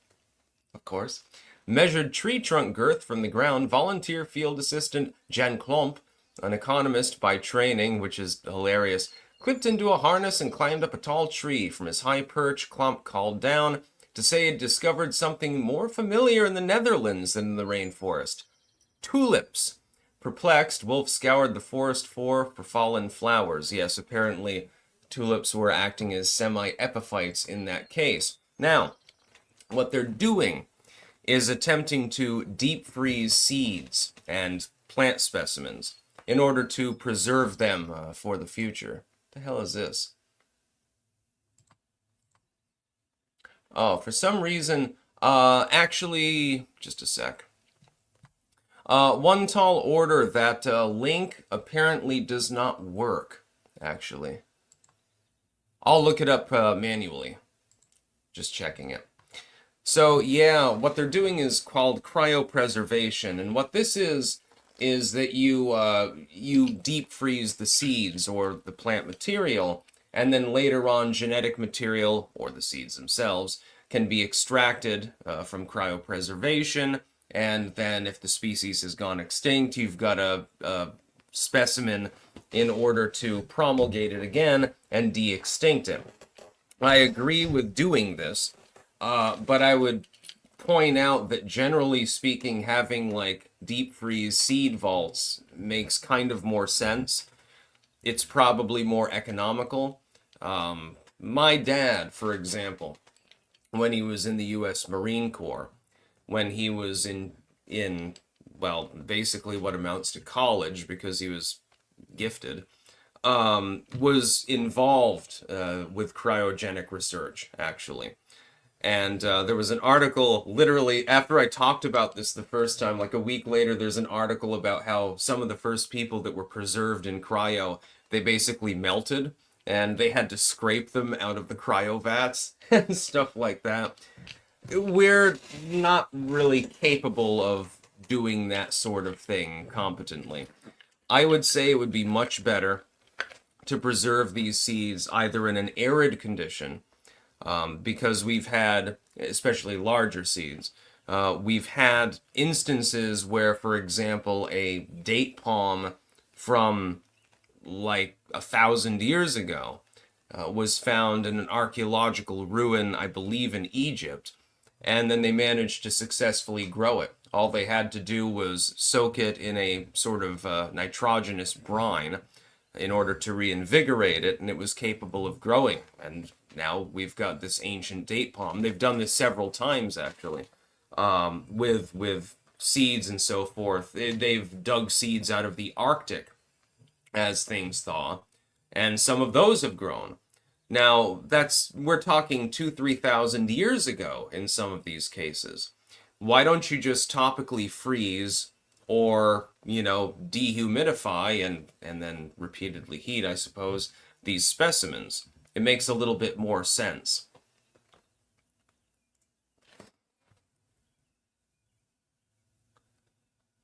of course, measured tree trunk girth from the ground, volunteer field assistant Jan Klomp, an economist by training, which is hilarious, clipped into a harness and climbed up a tall tree. From his high perch, Klomp called down to say he'd discovered something more familiar in the Netherlands than in the rainforest. Tulips. Perplexed, Wolf scoured the forest for fallen flowers. Yes, apparently tulips were acting as semi-epiphytes in that case. Now, what they're doing is attempting to deep freeze seeds and plant specimens in order to preserve them for the future. What the hell is this? Oh, for some reason, actually, just a sec. One tall order, that link apparently does not work, actually. I'll look it up manually. Just checking it. So, yeah, what they're doing is called cryopreservation, and what this is that you deep freeze the seeds or the plant material, and then later on genetic material, or the seeds themselves, can be extracted from cryopreservation, and then if the species has gone extinct, you've got a specimen in order to promulgate it again and de-extinct it. I agree with doing this, but I would point out that generally speaking, having like deep freeze seed vaults makes kind of more sense. It's probably more economical. My dad, for example, when he was in the U.S. Marine Corps, when he was in well, basically what amounts to college because he was gifted, was involved with cryogenic research, actually. And there was an article literally after I talked about this the first time, like a week later, there's an article about how some of the first people that were preserved in cryo, they basically melted and they had to scrape them out of the cryo vats and stuff like that. We're not really capable of doing that sort of thing competently. I would say it would be much better to preserve these seeds either in an arid condition, because we've had, especially larger seeds, we've had instances where, for example, a date palm from like 1,000 years ago was found in an archaeological ruin, I believe in Egypt, and then they managed to successfully grow it. All they had to do was soak it in a sort of nitrogenous brine in order to reinvigorate it, and it was capable of growing. And now we've got this ancient date palm. They've done this several times, actually, with seeds and so forth. They've dug seeds out of the Arctic as things thaw, and some of those have grown. Now, we're talking 2,000-3,000 years ago in some of these cases. Why don't you just topically freeze or, dehumidify and then repeatedly heat, I suppose, these specimens? It makes a little bit more sense.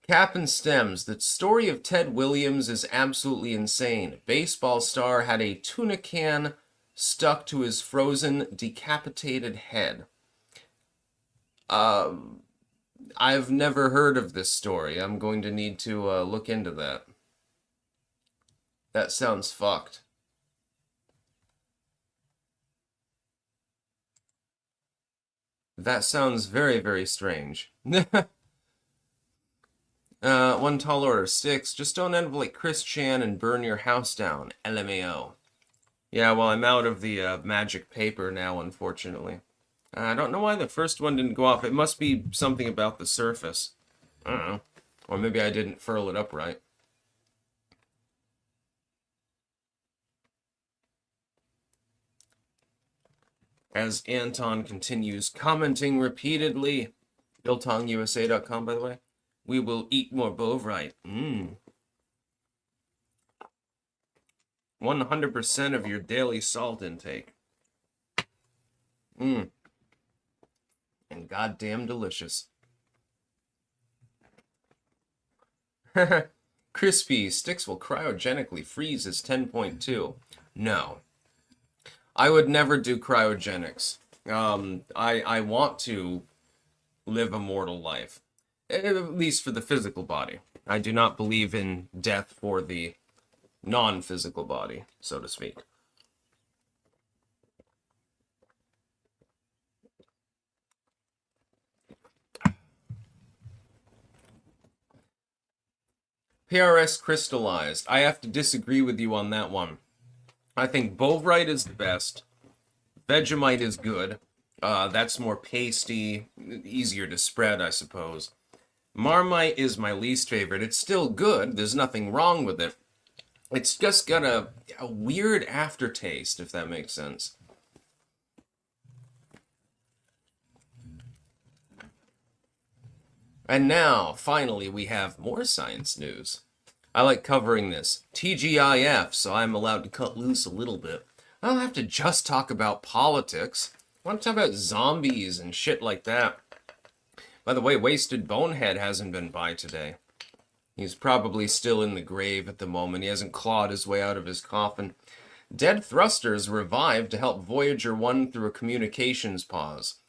Cap and Stems, the story of Ted Williams is absolutely insane. Baseball star had a tuna can stuck to his frozen, decapitated head. I've never heard of this story. I'm going to need to look into that. That sounds fucked. That sounds very, very strange. One tall order, 6. Just don't end up like Chris Chan and burn your house down. LMAO. Yeah, well, I'm out of the magic paper now, unfortunately. I don't know why the first one didn't go off. It must be something about the surface. I don't know. Or maybe I didn't furl it up right. As Anton continues commenting repeatedly, BiltongUSA.com, by the way, we will eat more bovite. 100% of your daily salt intake. And goddamn delicious. Crispy, sticks will cryogenically freeze as 10.2. No. I would never do cryogenics. I want to live a mortal life. At least for the physical body. I do not believe in death for the non-physical body, so to speak. PRS crystallized. I have to disagree with you on that one. I think Bovrite is the best. Vegemite is good. That's more pasty, easier to spread, I suppose. Marmite is my least favorite. It's still good. There's nothing wrong with it. It's just got a weird aftertaste, if that makes sense. And now, finally, we have more science news. I like covering this. TGIF, so I'm allowed to cut loose a little bit. I don't have to just talk about politics. I want to talk about zombies and shit like that. By the way, Wasted Bonehead hasn't been by today. He's probably still in the grave at the moment. He hasn't clawed his way out of his coffin. Dead thrusters revived to help Voyager 1 through a communications pause.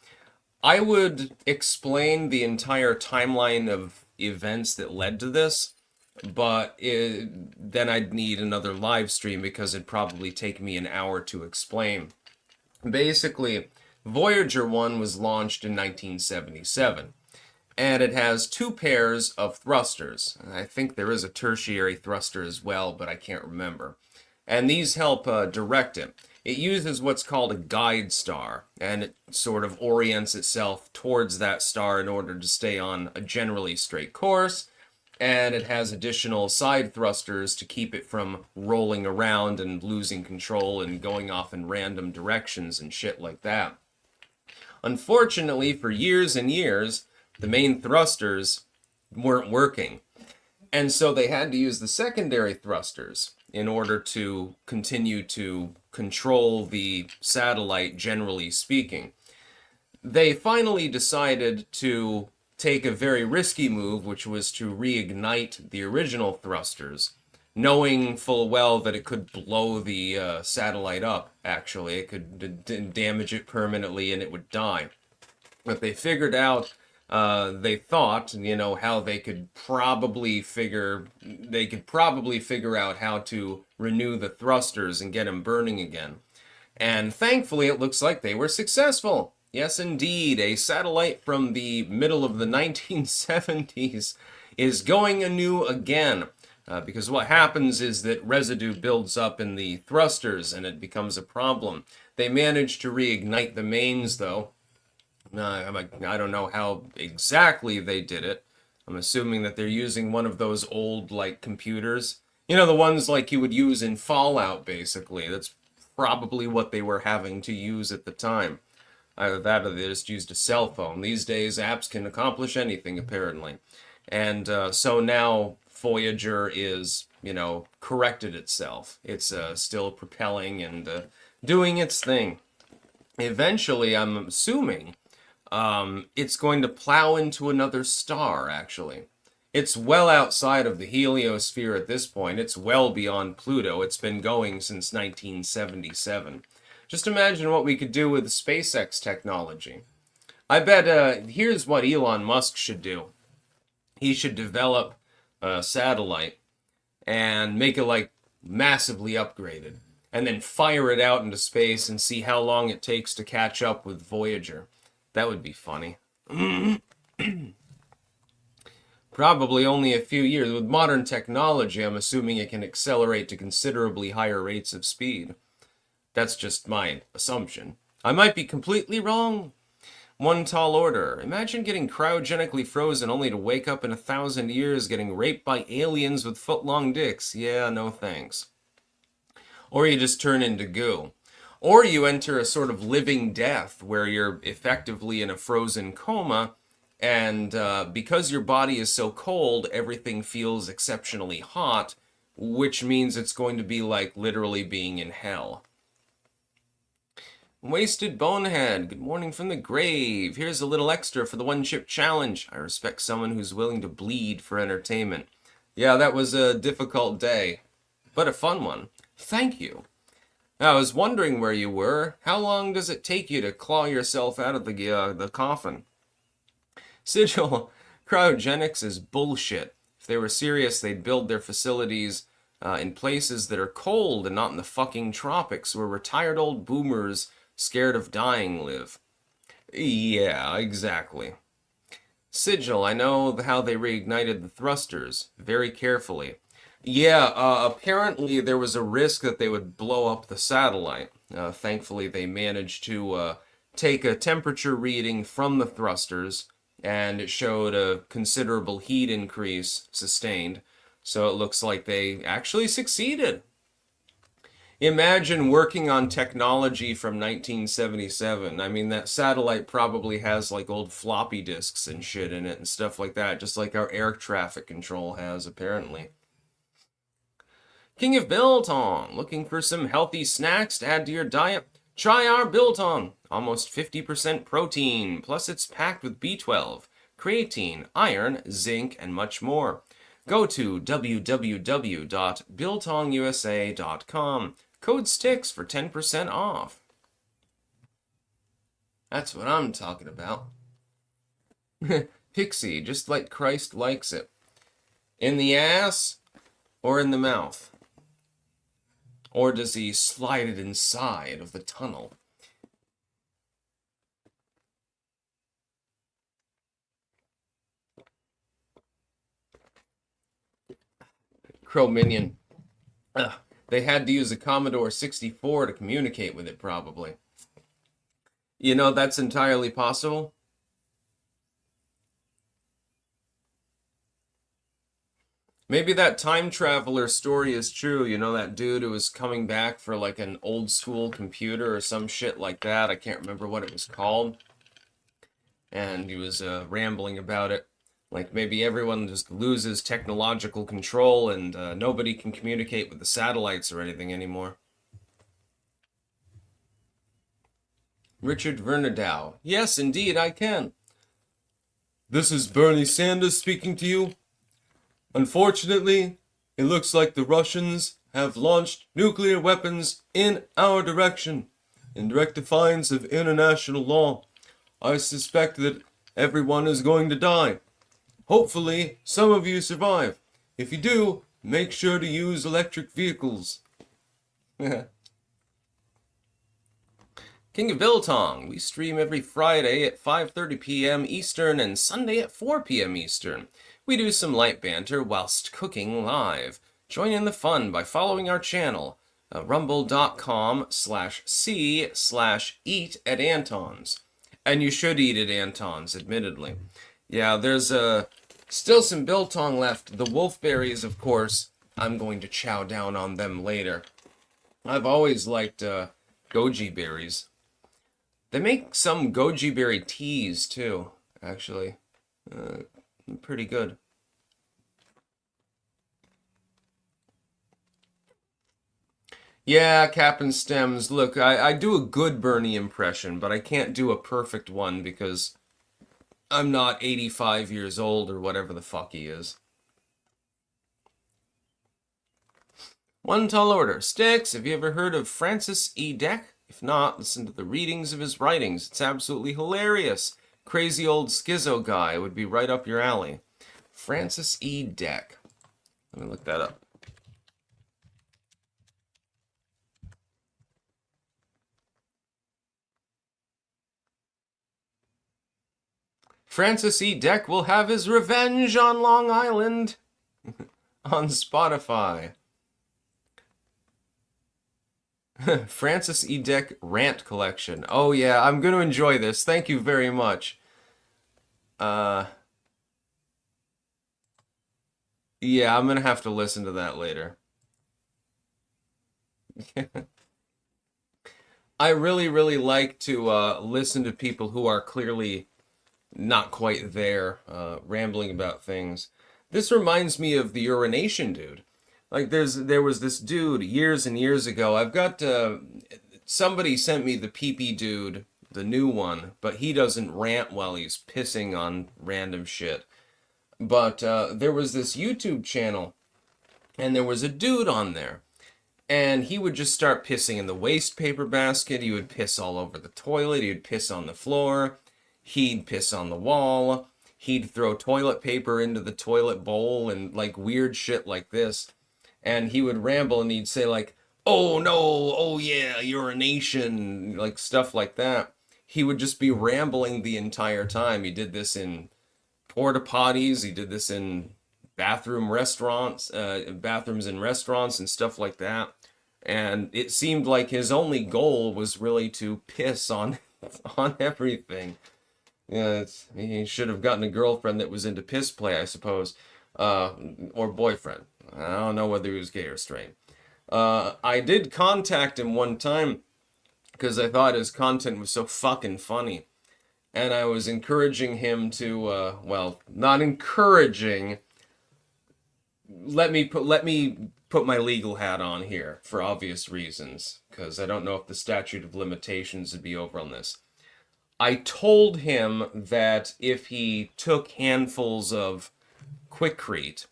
I would explain the entire timeline of events that led to this, but then I'd need another live stream because it'd probably take me an hour to explain. Basically, Voyager 1 was launched in 1977, and it has 2 pairs of thrusters. I think there is a tertiary thruster as well, but I can't remember. and these help direct it. It uses what's called a guide star, and it sort of orients itself towards that star in order to stay on a generally straight course, and it has additional side thrusters to keep it from rolling around and losing control and going off in random directions and shit like that. Unfortunately, for years and years, the main thrusters weren't working. And so they had to use the secondary thrusters in order to continue to control the satellite, generally speaking. They finally decided to take a very risky move, which was to reignite the original thrusters, knowing full well that it could blow the satellite up, actually. It could damage it permanently and it would die. But they figured out, they thought, how they could probably figure out how to renew the thrusters and get them burning again. And thankfully, it looks like they were successful. Yes, indeed, a satellite from the middle of the 1970s is going anew again. Because what happens is that residue builds up in the thrusters and it becomes a problem. They managed to reignite the mains, though. I don't know how exactly they did it. I'm assuming that they're using one of those old, computers. The ones like you would use in Fallout, basically. That's probably what they were having to use at the time. Either that or they just used a cell phone. These days, apps can accomplish anything, apparently. And so now Voyager is, corrected itself. It's still propelling and doing its thing. Eventually, I'm assuming, it's going to plow into another star, actually. It's well outside of the heliosphere at this point. It's well beyond Pluto. It's been going since 1977. Just imagine what we could do with SpaceX technology. I bet, here's what Elon Musk should do. He should develop a satellite and make it, massively upgraded. And then fire it out into space and see how long it takes to catch up with Voyager. That would be funny. Probably only a few years. With modern technology, I'm assuming it can accelerate to considerably higher rates of speed. That's just my assumption. I might be completely wrong. One tall order. Imagine getting cryogenically frozen only to wake up in 1,000 years getting raped by aliens with foot-long dicks. Yeah, no thanks. Or you just turn into goo. Or you enter a sort of living death where you're effectively in a frozen coma, and because your body is so cold, everything feels exceptionally hot, which means it's going to be like literally being in hell. Wasted Bonehead, good morning from the grave. Here's a little extra for the one-chip challenge. I respect someone who's willing to bleed for entertainment. Yeah, that was a difficult day, but a fun one. Thank you. I was wondering where you were. How long does it take you to claw yourself out of the coffin? Sigil, cryogenics is bullshit. If they were serious, they'd build their facilities in places that are cold and not in the fucking tropics where retired old boomers scared of dying live. Yeah, exactly. Sigil, I know how they reignited the thrusters. Very carefully. Yeah, apparently there was a risk that they would blow up the satellite. Thankfully, they managed to take a temperature reading from the thrusters, and it showed a considerable heat increase sustained. So it looks like they actually succeeded. Imagine working on technology from 1977. I mean, that satellite probably has old floppy disks and shit in it and stuff like that, just like our air traffic control has, apparently. King of Biltong, looking for some healthy snacks to add to your diet? Try our Biltong. Almost 50% protein, plus it's packed with B12, creatine, iron, zinc, and much more. Go to www.biltongusa.com. Code STICKS for 10% off. That's what I'm talking about. Pixie, just like Christ likes it. In the ass or in the mouth? Or does he slide it inside of the tunnel? Crow Minion. They had to use a Commodore 64 to communicate with it, probably. You know, that's entirely possible. Maybe that time traveler story is true. You know, that dude who was coming back for like an old school computer or some shit like that. I can't remember what it was called. And he was rambling about it. Like maybe everyone just loses technological control and nobody can communicate with the satellites or anything anymore. Richard Vernadow. Yes, indeed, I can. This is Bernie Sanders speaking to you. Unfortunately, it looks like the Russians have launched nuclear weapons in our direction, in direct defiance of international law. I suspect that everyone is going to die. Hopefully, some of you survive. If you do, make sure to use electric vehicles. King of Biltong. We stream every Friday at 5:30 p.m. Eastern and Sunday at 4 p.m. Eastern. We do some light banter whilst cooking live. Join in the fun by following our channel, rumble.com/c/eat at Anton's. And you should eat at Anton's, admittedly. Yeah, there's still some biltong left. The wolfberries, of course, I'm going to chow down on them later. I've always liked goji berries. They make some goji berry teas, too, actually. Pretty good. Yeah, Cap and Stems. Look, I do a good Bernie impression, but I can't do a perfect one because I'm not 85 years old or whatever the fuck he is. One tall order. Sticks, have you ever heard of Francis E. Deck? If not, listen to the readings of his writings. It's absolutely hilarious. Crazy old schizo guy would be right up your alley. Francis E. Deck. Let me look that up. Francis E. Deck will have his revenge on Long Island on Spotify. Francis E. Deck Rant Collection. Oh yeah, I'm going to enjoy this. Thank you very much. Yeah, I'm going to have to listen to that later. I really, really like to listen to people who are clearly not quite there, rambling about things. This reminds me of the urination dude. Like there was this dude years and years ago. I've got somebody sent me the pee-pee dude, the new one, but he doesn't rant while he's pissing on random shit. But there was this YouTube channel, and there was a dude on there, and he would just start pissing in the waste paper basket. He would piss all over the toilet. He would piss on the floor. He'd piss on the wall. He'd throw toilet paper into the toilet bowl and like weird shit like this. And he would ramble and he'd say like, oh no, oh yeah, urination, like stuff like that. He would just be rambling the entire time. He did this in porta potties. He did this in bathrooms in restaurants and stuff like that. And it seemed like his only goal was really to piss on everything. Yeah, he should have gotten a girlfriend that was into piss play, I suppose, or boyfriend. I don't know whether he was gay or straight. I did contact him one time because I thought his content was so fucking funny. And I was encouraging him to, well, not encouraging. Let me put my legal hat on here for obvious reasons, because I don't know if the statute of limitations would be over on this. I told him that if he took handfuls of Quikrete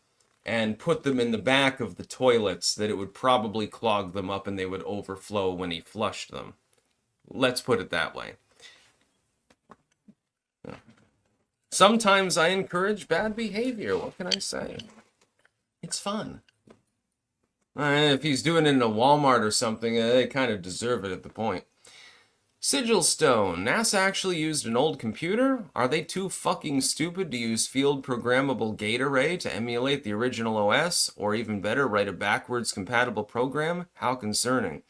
and put them in the back of the toilets, that it would probably clog them up and they would overflow when he flushed them. Let's put it that way. Sometimes I encourage bad behavior. What can I say? It's fun. If he's doing it in a Walmart or something, they kind of deserve it at the point. Sigil Stone. NASA actually used an old computer? Are they too fucking stupid to use field programmable gate array to emulate the original OS? Or even better, write a backwards compatible program? How concerning.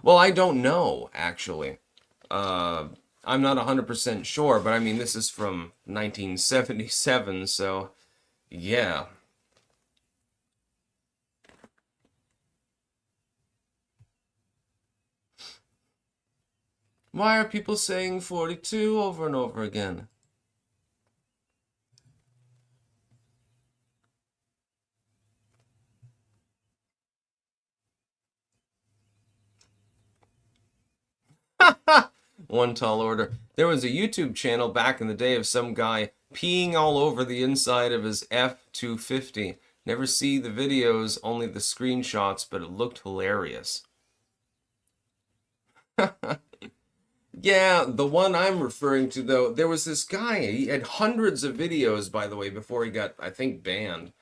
Well, I don't know, actually. I'm not 100% sure, but I mean, this is from 1977, so yeah. Why are people saying 42 over and over again? One tall order. There was a YouTube channel back in the day of some guy peeing all over the inside of his F-250. Never see the videos, only the screenshots, but it looked hilarious. Yeah, the one I'm referring to, though, there was this guy. He had hundreds of videos, by the way, before he got, I think, banned.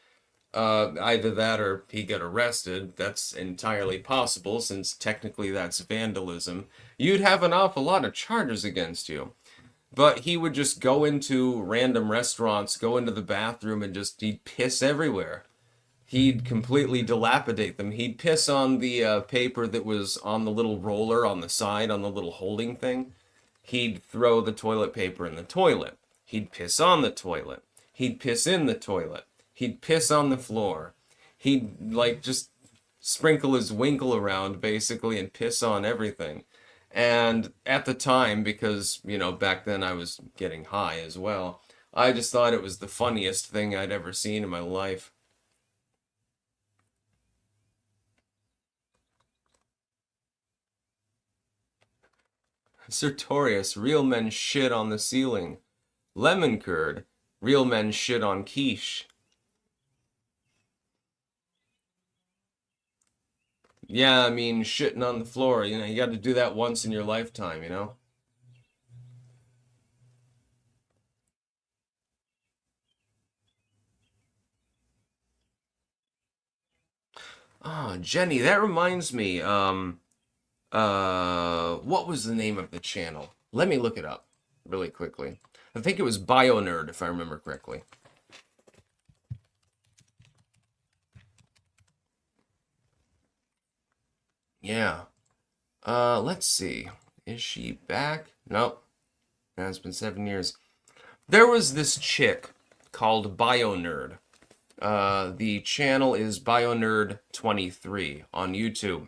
Either that or he got arrested. That's entirely possible, since technically that's vandalism. You'd have an awful lot of charges against you. But he would just go into random restaurants, go into the bathroom, and he'd piss everywhere. He'd completely dilapidate them. He'd piss on the paper that was on the little roller on the side, on the little holding thing. He'd throw the toilet paper in the toilet. He'd piss on the toilet. He'd piss in the toilet. He'd piss on the floor. He'd, like, just sprinkle his winkle around, basically, and piss on everything. And at the time, because, back then I was getting high as well, I just thought it was the funniest thing I'd ever seen in my life. Sertorius, real men shit on the ceiling. Lemon curd, real men shit on quiche. Yeah, I mean, shitting on the floor, you got to do that once in your lifetime. Oh, Jenny, that reminds me, what was the name of the channel? Let me look it up really quickly. I think it was BioNerd, if I remember correctly. Yeah. Let's see. Is she back? Nope. No, it's been 7 years. There was this chick called BioNerd. The channel is BioNerd23 on YouTube.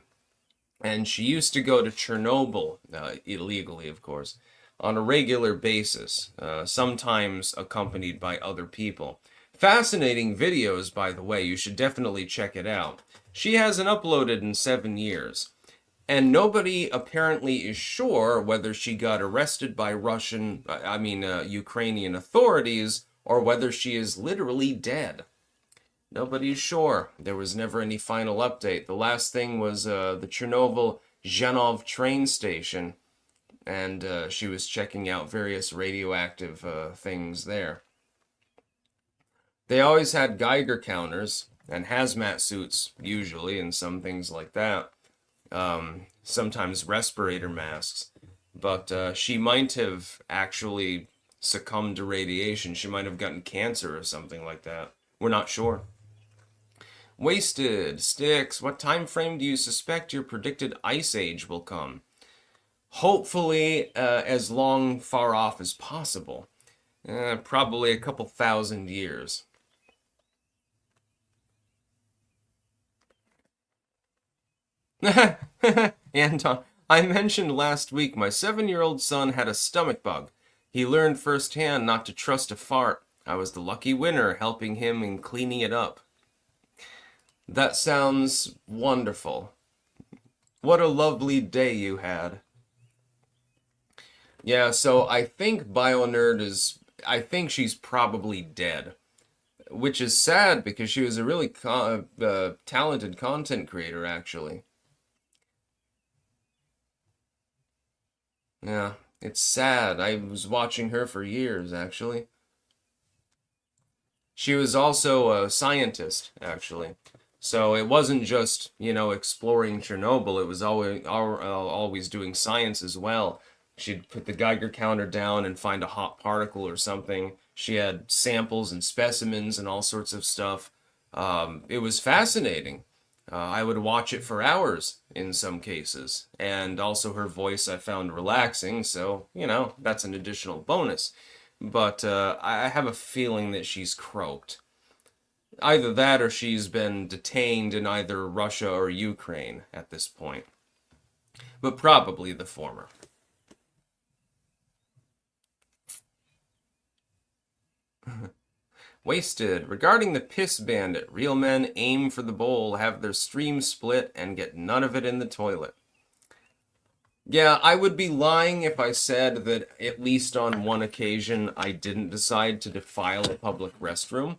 And she used to go to Chernobyl, illegally, of course, on a regular basis, sometimes accompanied by other people. Fascinating videos, by the way. You should definitely check it out. She hasn't uploaded in 7 years. And nobody apparently is sure whether she got arrested by Ukrainian authorities, or whether she is literally dead. Nobody's sure. There was never any final update. The last thing was the Chernobyl Zhenov train station, and she was checking out various radioactive things there. They always had Geiger counters and hazmat suits, usually, and some things like that. Sometimes respirator masks. But she might have actually succumbed to radiation. She might have gotten cancer or something like that. We're not sure. Wasted. Sticks. What time frame do you suspect your predicted ice age will come? Hopefully, as long far off as possible. Probably a couple thousand years. Anton, I mentioned last week my 7-year-old son had a stomach bug. He learned firsthand not to trust a fart. I was the lucky winner, helping him in cleaning it up. That sounds wonderful. What a lovely day you had. Yeah, so I think BioNerd I think she's probably dead. Which is sad because she was a really talented content creator, actually. Yeah, it's sad. I was watching her for years, actually. She was also a scientist, actually. So it wasn't just, exploring Chernobyl. It was always doing science as well. She'd put the Geiger counter down and find a hot particle or something. She had samples and specimens and all sorts of stuff. It was fascinating. I would watch it for hours in some cases. And also her voice I found relaxing, so, that's an additional bonus. But I have a feeling that she's croaked. Either that or she's been detained in either Russia or Ukraine at this point. But probably the former. Wasted. Regarding the piss bandit, real men aim for the bowl, have their stream split, and get none of it in the toilet. Yeah, I would be lying if I said that at least on one occasion I didn't decide to defile a public restroom.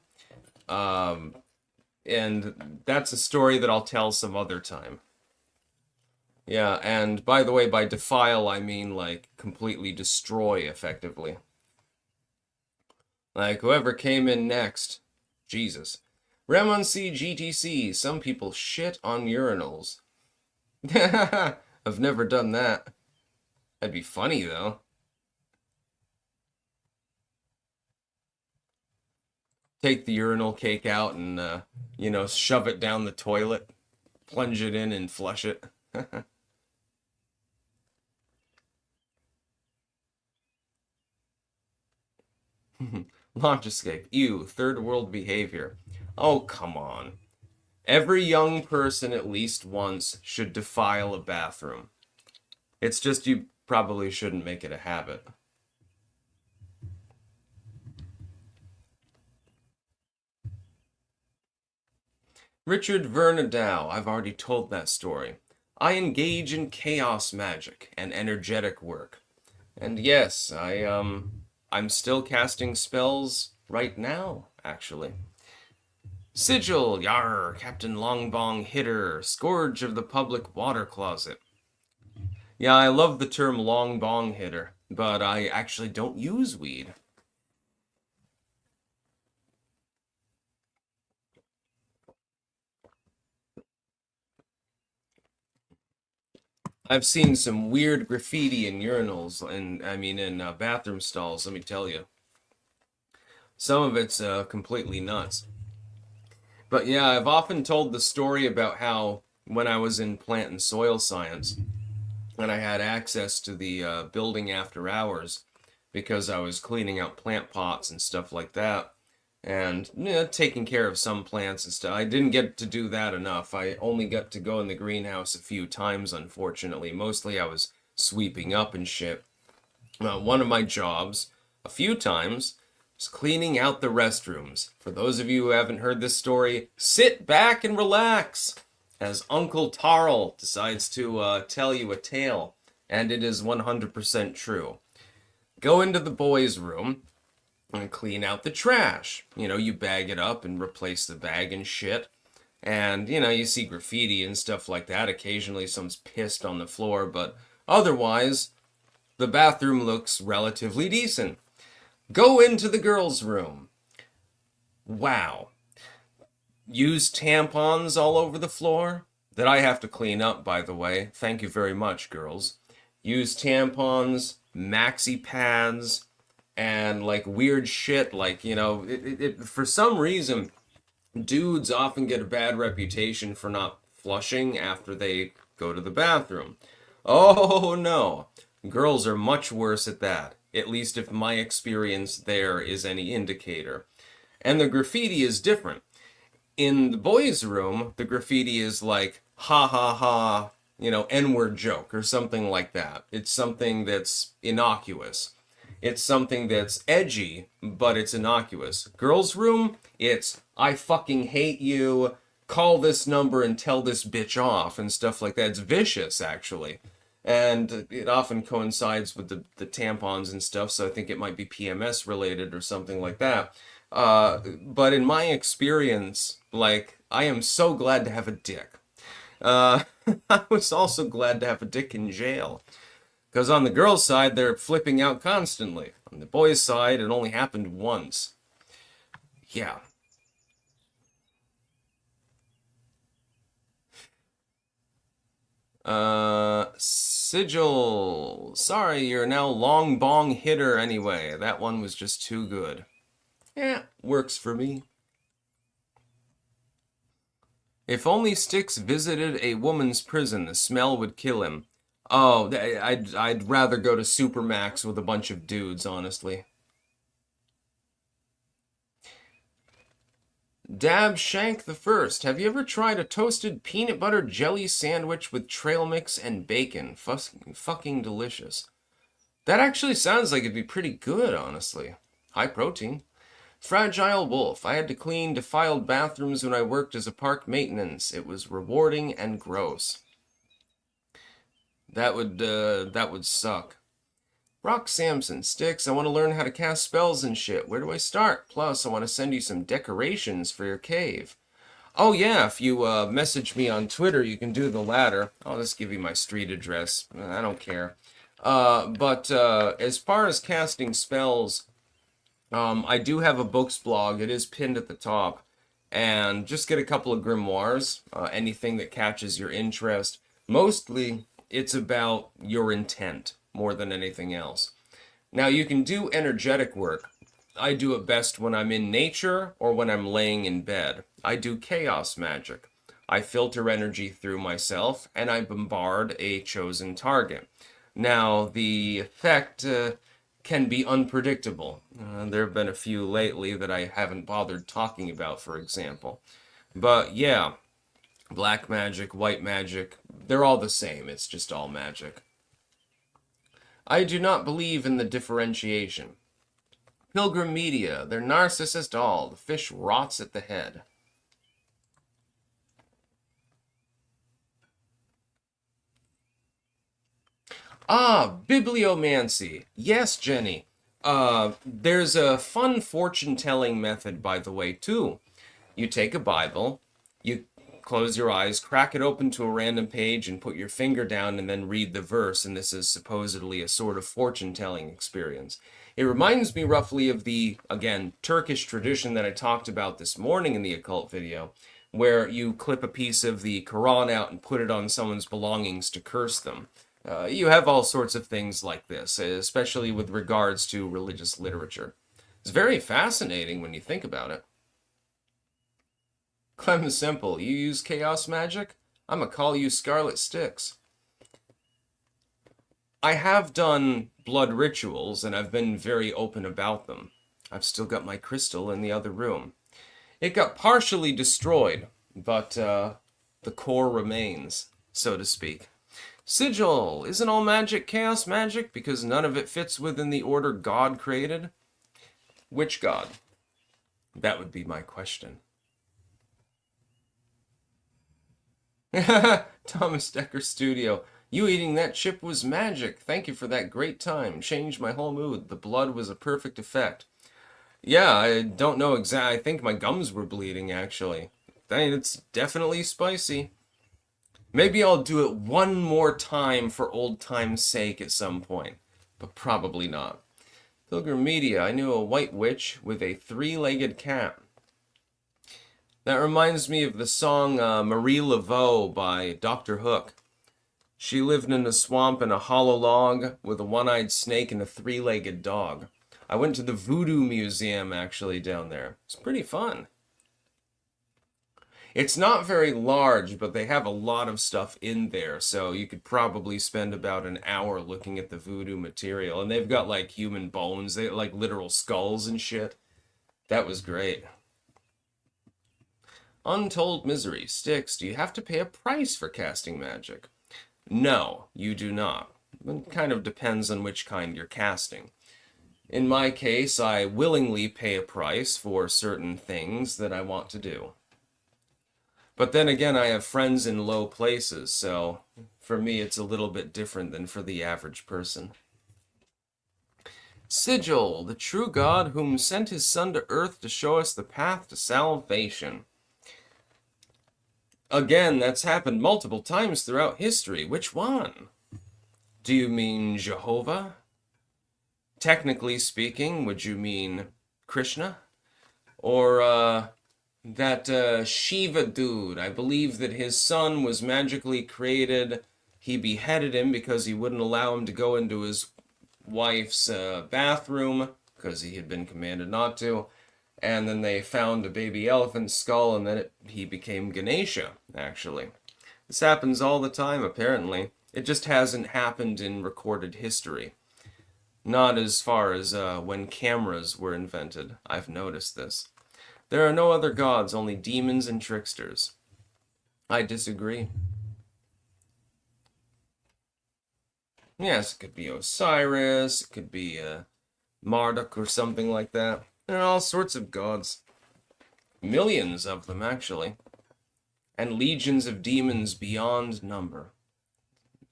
And that's a story that I'll tell some other time. Yeah, and by the way, by defile, I mean like completely destroy effectively. Like whoever came in next. Jesus. Remoncy GTC, some people shit on urinals. I've never done that. That'd be funny though. Take the urinal cake out and, shove it down the toilet, plunge it in and flush it. Launch escape. Ew, third world behavior. Oh, come on. Every young person at least once should defile a bathroom. It's just you probably shouldn't make it a habit. Richard Vernadow, I've already told that story. I engage in chaos magic and energetic work. And yes, I'm still casting spells right now, actually. Sigil, yar, Captain Longbong Hitter, Scourge of the Public Water Closet. Yeah, I love the term long bong hitter, but I actually don't use weed. I've seen some weird graffiti in urinals, and I mean in bathroom stalls, let me tell you. Some of it's completely nuts. But yeah, I've often told the story about how when I was in plant and soil science, and I had access to the building after hours because I was cleaning out plant pots and stuff like that, and taking care of some plants and stuff. I didn't get to do that enough. I only got to go in the greenhouse a few times, unfortunately. Mostly I was sweeping up and shit. One of my jobs, a few times, was cleaning out the restrooms. For those of you who haven't heard this story, sit back and relax as Uncle Tarl decides to tell you a tale, and it is 100% true. Go into the boys' room and clean out the trash. You bag it up and replace the bag and shit. And, you see graffiti and stuff like that. Occasionally someone's pissed on the floor, but otherwise, the bathroom looks relatively decent. Go into the girls' room. Wow. Use tampons all over the floor that I have to clean up, by the way. Thank you very much, girls. Use tampons, maxi pads, and like weird shit. Like, for some reason, dudes often get a bad reputation for not flushing after they go to the bathroom. Oh no. Girls are much worse at that, at least if my experience there is any indicator. And the graffiti is different. In the boys' room, the graffiti is like, ha ha ha, N-word joke or something like that. It's something that's innocuous. It's something that's edgy, but it's innocuous. Girls' room, it's, I fucking hate you, call this number and tell this bitch off, and stuff like that. It's vicious, actually. And it often coincides with the tampons and stuff, so I think it might be PMS related or something like that. But in my experience, like, I am so glad to have a dick. I was also glad to have a dick in jail. Because on the girls' side, they're flipping out constantly. On the boys' side, it only happened once. Yeah. Sigil. Sorry, you're now long bong hitter anyway. That one was just too good. Yeah, works for me. If only Styx visited a woman's prison, the smell would kill him. Oh, I'd rather go to Supermax with a bunch of dudes, honestly. Dab Shank the First. Have you ever tried a toasted peanut butter jelly sandwich with trail mix and bacon? Fucking delicious. That actually sounds like it'd be pretty good, honestly. High protein. Fragile Wolf. I had to clean defiled bathrooms when I worked as a park maintenance. It was rewarding and gross. That would suck. Rock Samson. Styx, I want to learn how to cast spells and shit. Where do I start? Plus, I want to send you some decorations for your cave. Oh yeah, if you message me on Twitter, you can do the latter. I'll just give you my street address. I don't care. But as far as casting spells, I do have a books blog. It is pinned at the top. And just get a couple of grimoires, anything that catches your interest. Mostly, it's about your intent more than anything else. Now, you can do energetic work. I do it best when I'm in nature or when I'm laying in bed. I do chaos magic. I filter energy through myself, and I bombard a chosen target. Now, the effect can be unpredictable. There have been a few lately that I haven't bothered talking about, for example. But yeah, black magic, white magic, they're all the same. It's just all magic. I do not believe in the differentiation. Pilgrim Media, they're narcissist all. The fish rots at the head. Ah, bibliomancy. Yes, Jenny. There's a fun fortune-telling method, by the way, too. You take a Bible, you close your eyes, crack it open to a random page, and put your finger down and then read the verse, and this is supposedly a sort of fortune-telling experience. It reminds me roughly of the, again, Turkish tradition that I talked about this morning in the occult video, where you clip a piece of the Quran out and put it on someone's belongings to curse them. You have all sorts of things like this, especially with regards to religious literature. It's very fascinating when you think about it. Clem Simple, you use chaos magic? I'ma call you Scarlet Styx. I have done blood rituals, and I've been very open about them. I've still got my crystal in the other room. It got partially destroyed, but the core remains, so to speak. Sigil, isn't all magic chaos magic because none of it fits within the order God created? Which God? That would be my question. Thomas Decker Studio. You eating that chip was magic. Thank you for that great time. Changed my whole mood. The blood was a perfect effect. Yeah, I don't know exactly. I think my gums were bleeding, actually. It's definitely spicy. Maybe I'll do it one more time for old time's sake at some point, but probably not. Pilgrim Media, I knew a white witch with a three-legged cat. That reminds me of the song Marie Laveau by Dr. Hook. She lived in a swamp in a hollow log with a one-eyed snake and a three-legged dog. I went to the Voodoo Museum, actually, down there. It's pretty fun. It's not very large, but they have a lot of stuff in there, so you could probably spend about an hour looking at the voodoo material. And they've got, like, human bones, they like literal skulls and shit. That was great. Untold Misery. Styx, do you have to pay a price for casting magic? No, you do not. It kind of depends on which kind you're casting. In my case, I willingly pay a price for certain things that I want to do. But then again, I have friends in low places, so for me it's a little bit different than for the average person. Sigil, the true God whom sent his Son to earth to show us the path to salvation. Again, that's happened multiple times throughout history. Which one? Do you mean Jehovah? Technically speaking, would you mean Krishna? Or, that Shiva dude? I believe that his son was magically created he beheaded him because he wouldn't allow him to go into his wife's bathroom because he had been commanded not to. And then they found a baby elephant skull, and then he became Ganesha, actually. This happens all the time, apparently. It just hasn't happened in recorded history. Not as far as when cameras were invented. I've noticed this. There are no other gods, only demons and tricksters. I disagree. Yes, it could be Osiris, it could be Marduk or something like that. There are all sorts of gods. Millions of them, actually. And legions of demons beyond number.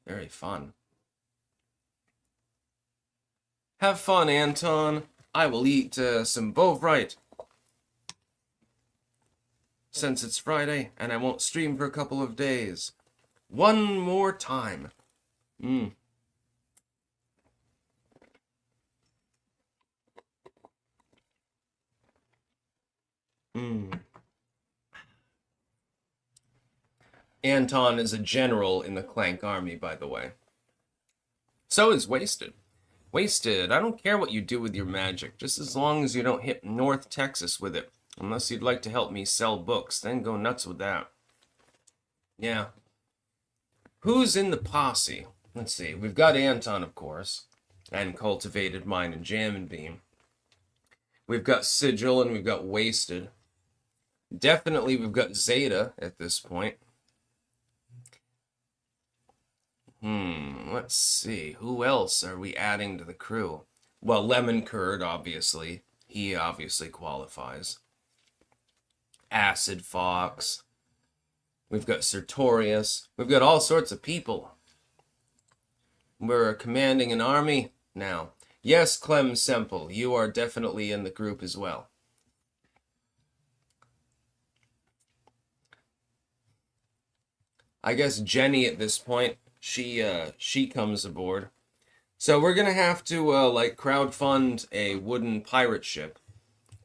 Very fun. Have fun, Anton. I will eat some Bovrite. Since it's Friday, and I won't stream for a couple of days. One more time. Mmm. Anton is a general in the Clank army, by the way. So is Wasted. Wasted, I don't care what you do with your magic, just as long as you don't hit North Texas with it. Unless you'd like to help me sell books, then go nuts with that. Yeah. Who's in the posse? Let's see, we've got Anton, of course, and Cultivated Mind and Jam and Beam. We've got Sigil and we've got Wasted. Definitely we've got Zeta at this point. Let's see. Who else are we adding to the crew? Well, Lemon Curd, obviously. He obviously qualifies. Acid Fox. We've got Sertorius. We've got all sorts of people. We're commanding an army now. Yes, Clem Semple, you are definitely in the group as well. I guess Jenny at this point, she comes aboard. So we're gonna have to like crowdfund a wooden pirate ship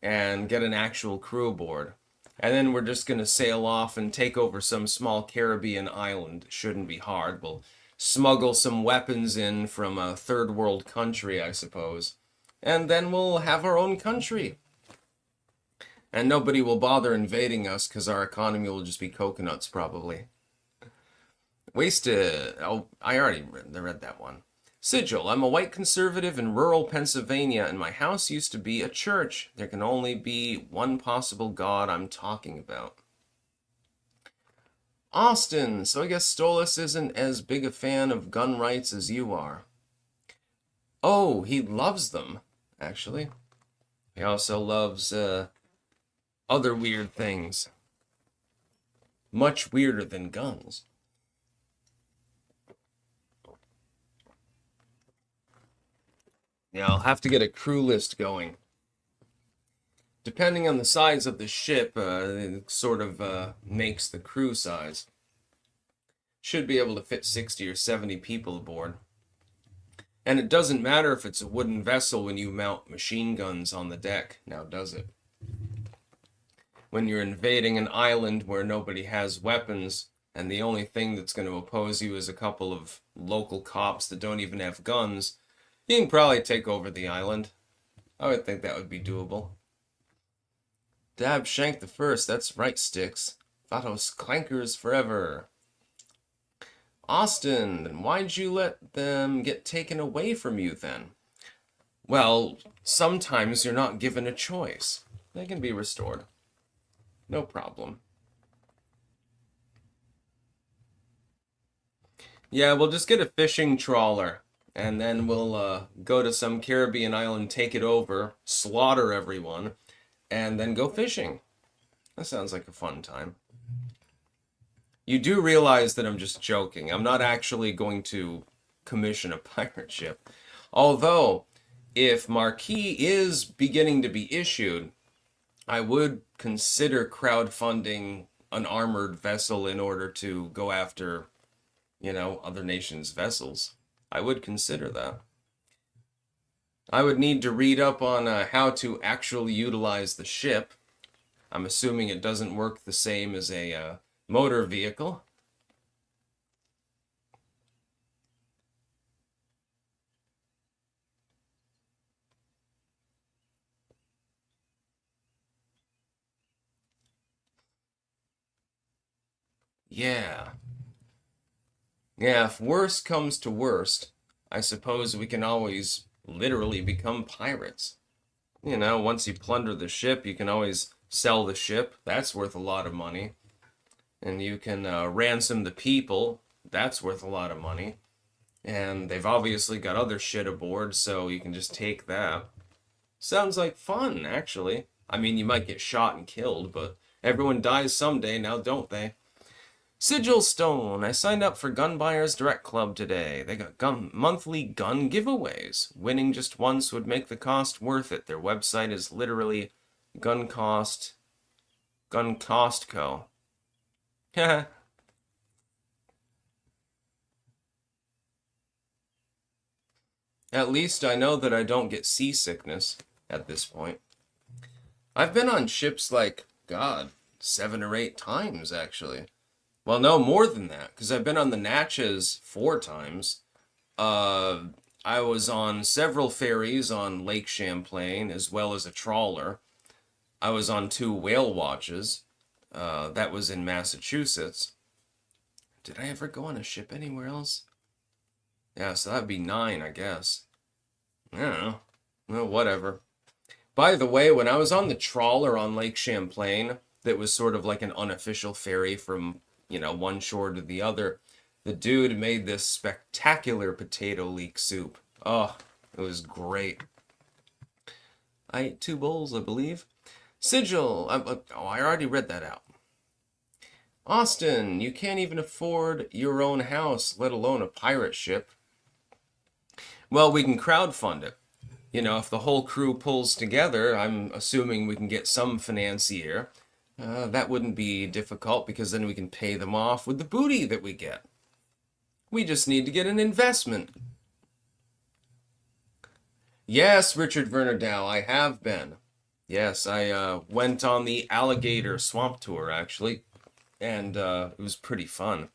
and get an actual crew aboard. And then we're just gonna sail off and take over some small Caribbean island. Shouldn't be hard. We'll smuggle some weapons in from a third world country, I suppose. And then we'll have our own country. And nobody will bother invading us because our economy will just be coconuts, probably. Wasted. Oh, I already read that one. Sigil. I'm a white conservative in rural Pennsylvania, and my house used to be a church. There can only be one possible god I'm talking about. Austin. So I guess Stolas isn't as big a fan of gun rights as you are. Oh, he loves them, actually. He also loves other weird things. Much weirder than guns. Yeah, I'll have to get a crew list going. Depending on the size of the ship, it sort of makes the crew size. Should be able to fit 60 or 70 people aboard. And it doesn't matter if it's a wooden vessel when you mount machine guns on the deck, now does it? When you're invading an island where nobody has weapons, and the only thing that's going to oppose you is a couple of local cops that don't even have guns, you can probably take over the island. I would think that would be doable. Dab Shank the First, that's right, Sticks. Vatos clankers forever. Austin, then why'd you let them get taken away from you then? Well, sometimes you're not given a choice. They can be restored. No problem. Yeah, we'll just get a fishing trawler. And then we'll go to some Caribbean island, take it over, slaughter everyone, and then go fishing. That sounds like a fun time. You do realize that I'm just joking. I'm not actually going to commission a pirate ship. Although, if Marquis is beginning to be issued, I would consider crowdfunding an armored vessel in order to go after, other nations' vessels. I would consider that. I would need to read up on how to actually utilize the ship. I'm assuming it doesn't work the same as a motor vehicle. Yeah. Yeah, if worst comes to worst, I suppose we can always literally become pirates. You know, once you plunder the ship, you can always sell the ship. That's worth a lot of money. And you can ransom the people. That's worth a lot of money. And they've obviously got other shit aboard, so you can just take that. Sounds like fun, actually. I mean, you might get shot and killed, but everyone dies someday now, don't they? Sigil Stone, I signed up for Gun Buyers Direct Club today. They got monthly gun giveaways. Winning just once would make the cost worth it. Their website is literally Gun Costco. At least I know that I don't get seasickness at this point. I've been on ships like, God, 7 or 8 times actually. Well, no, more than that, because I've been on the Natchez 4 times. Uh, I was on several ferries on Lake Champlain, as well as a trawler. I was on 2 whale watches. That was in Massachusetts. Did I ever go on a ship anywhere else? Yeah, so that'd be 9, I guess. I don't know. Well, whatever. By the way, when I was on the trawler on Lake Champlain, that was sort of like an unofficial ferry from, one shore to the other, the dude made this spectacular potato leek soup. Oh, it was great. I ate 2 bowls, I believe. Sigil, I already read that out. Austin, you can't even afford your own house, let alone a pirate ship. Well, we can crowdfund it. If the whole crew pulls together, I'm assuming we can get some financier. That wouldn't be difficult because then we can pay them off with the booty that we get. We just need to get an investment. Yes, Richard Vernerdow, I have been. Yes, I went on the alligator swamp tour, actually, and it was pretty fun.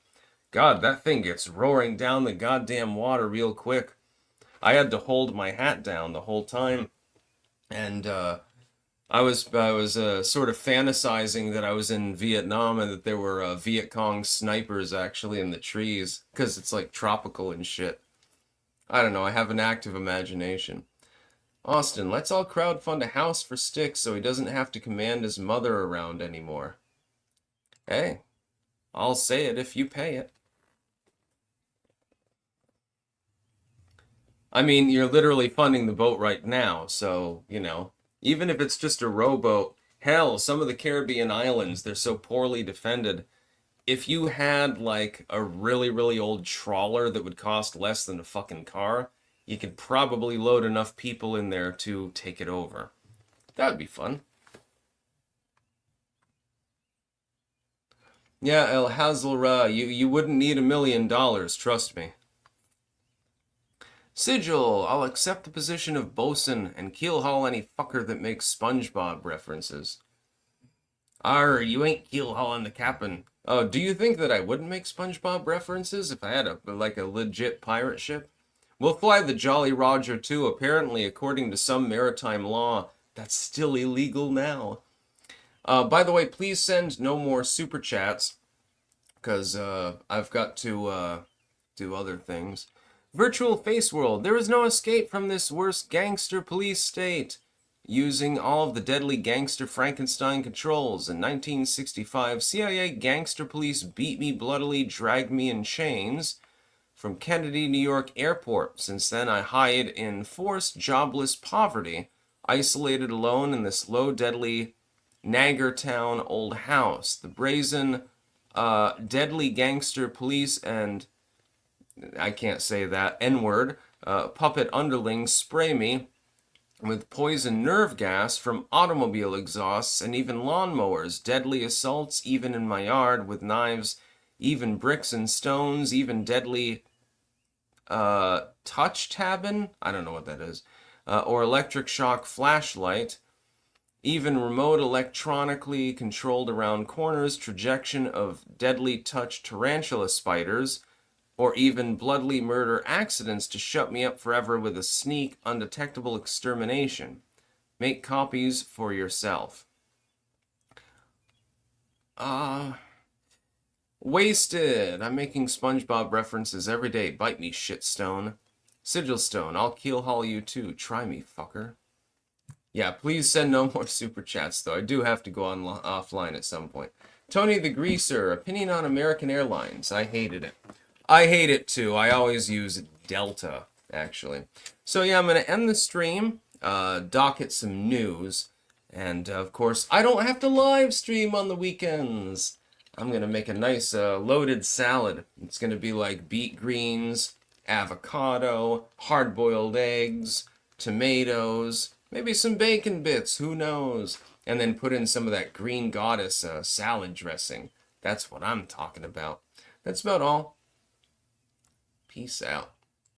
God, that thing gets roaring down the goddamn water real quick. I had to hold my hat down the whole time, and I was sort of fantasizing that I was in Vietnam and that there were Viet Cong snipers actually in the trees because it's like tropical and shit. I don't know. I have an active imagination. Austin, let's all crowdfund a house for Styx so he doesn't have to command his mother around anymore. Hey, I'll say it if you pay it. I mean, you're literally funding the boat right now, so, even if it's just a rowboat, hell, some of the Caribbean islands, they're so poorly defended. If you had, like, a really, really old trawler that would cost less than a fucking car, you could probably load enough people in there to take it over. That would be fun. Yeah, El Hazelra, you wouldn't need $1 million, trust me. Sigil, I'll accept the position of bosun and keelhaul any fucker that makes SpongeBob references. Arr, you ain't keelhauling the captain. Oh, do you think that I wouldn't make SpongeBob references if I had a legit pirate ship? We'll fly the Jolly Roger too. Apparently, according to some maritime law, that's still illegal now. By the way, please send no more super chats because I've got to do other things. Virtual Face World. There is no escape from this worst gangster police state. Using all of the deadly gangster Frankenstein controls. In 1965, CIA gangster police beat me bloodily, dragged me in chains from Kennedy, New York airport. Since then, I hide in forced jobless poverty, isolated alone in this low, deadly Nagertown old house. The brazen, deadly gangster police and I can't say that, N-word, puppet underlings spray me with poison nerve gas from automobile exhausts and even lawnmowers, deadly assaults even in my yard with knives, even bricks and stones, even deadly touch tabbing, I don't know what that is, or electric shock flashlight, even remote electronically controlled around corners, trajection of deadly touch tarantula spiders, or even bloodily murder accidents to shut me up forever with a sneak, undetectable extermination. Make copies for yourself. Wasted. I'm making SpongeBob references every day. Bite me, shitstone. Sigilstone. I'll keelhaul you too. Try me, fucker. Yeah, please send no more super chats, though. I do have to go on offline at some point. Tony the Greaser. Opinion on American Airlines. I hated it. I hate it too. I always use Delta, actually. So yeah, I'm going to end the stream, docket some news, and of course, I don't have to live stream on the weekends. I'm going to make a nice loaded salad. It's going to be like beet greens, avocado, hard-boiled eggs, tomatoes, maybe some bacon bits, who knows? And then put in some of that Green Goddess salad dressing. That's what I'm talking about. That's about all. Peace out.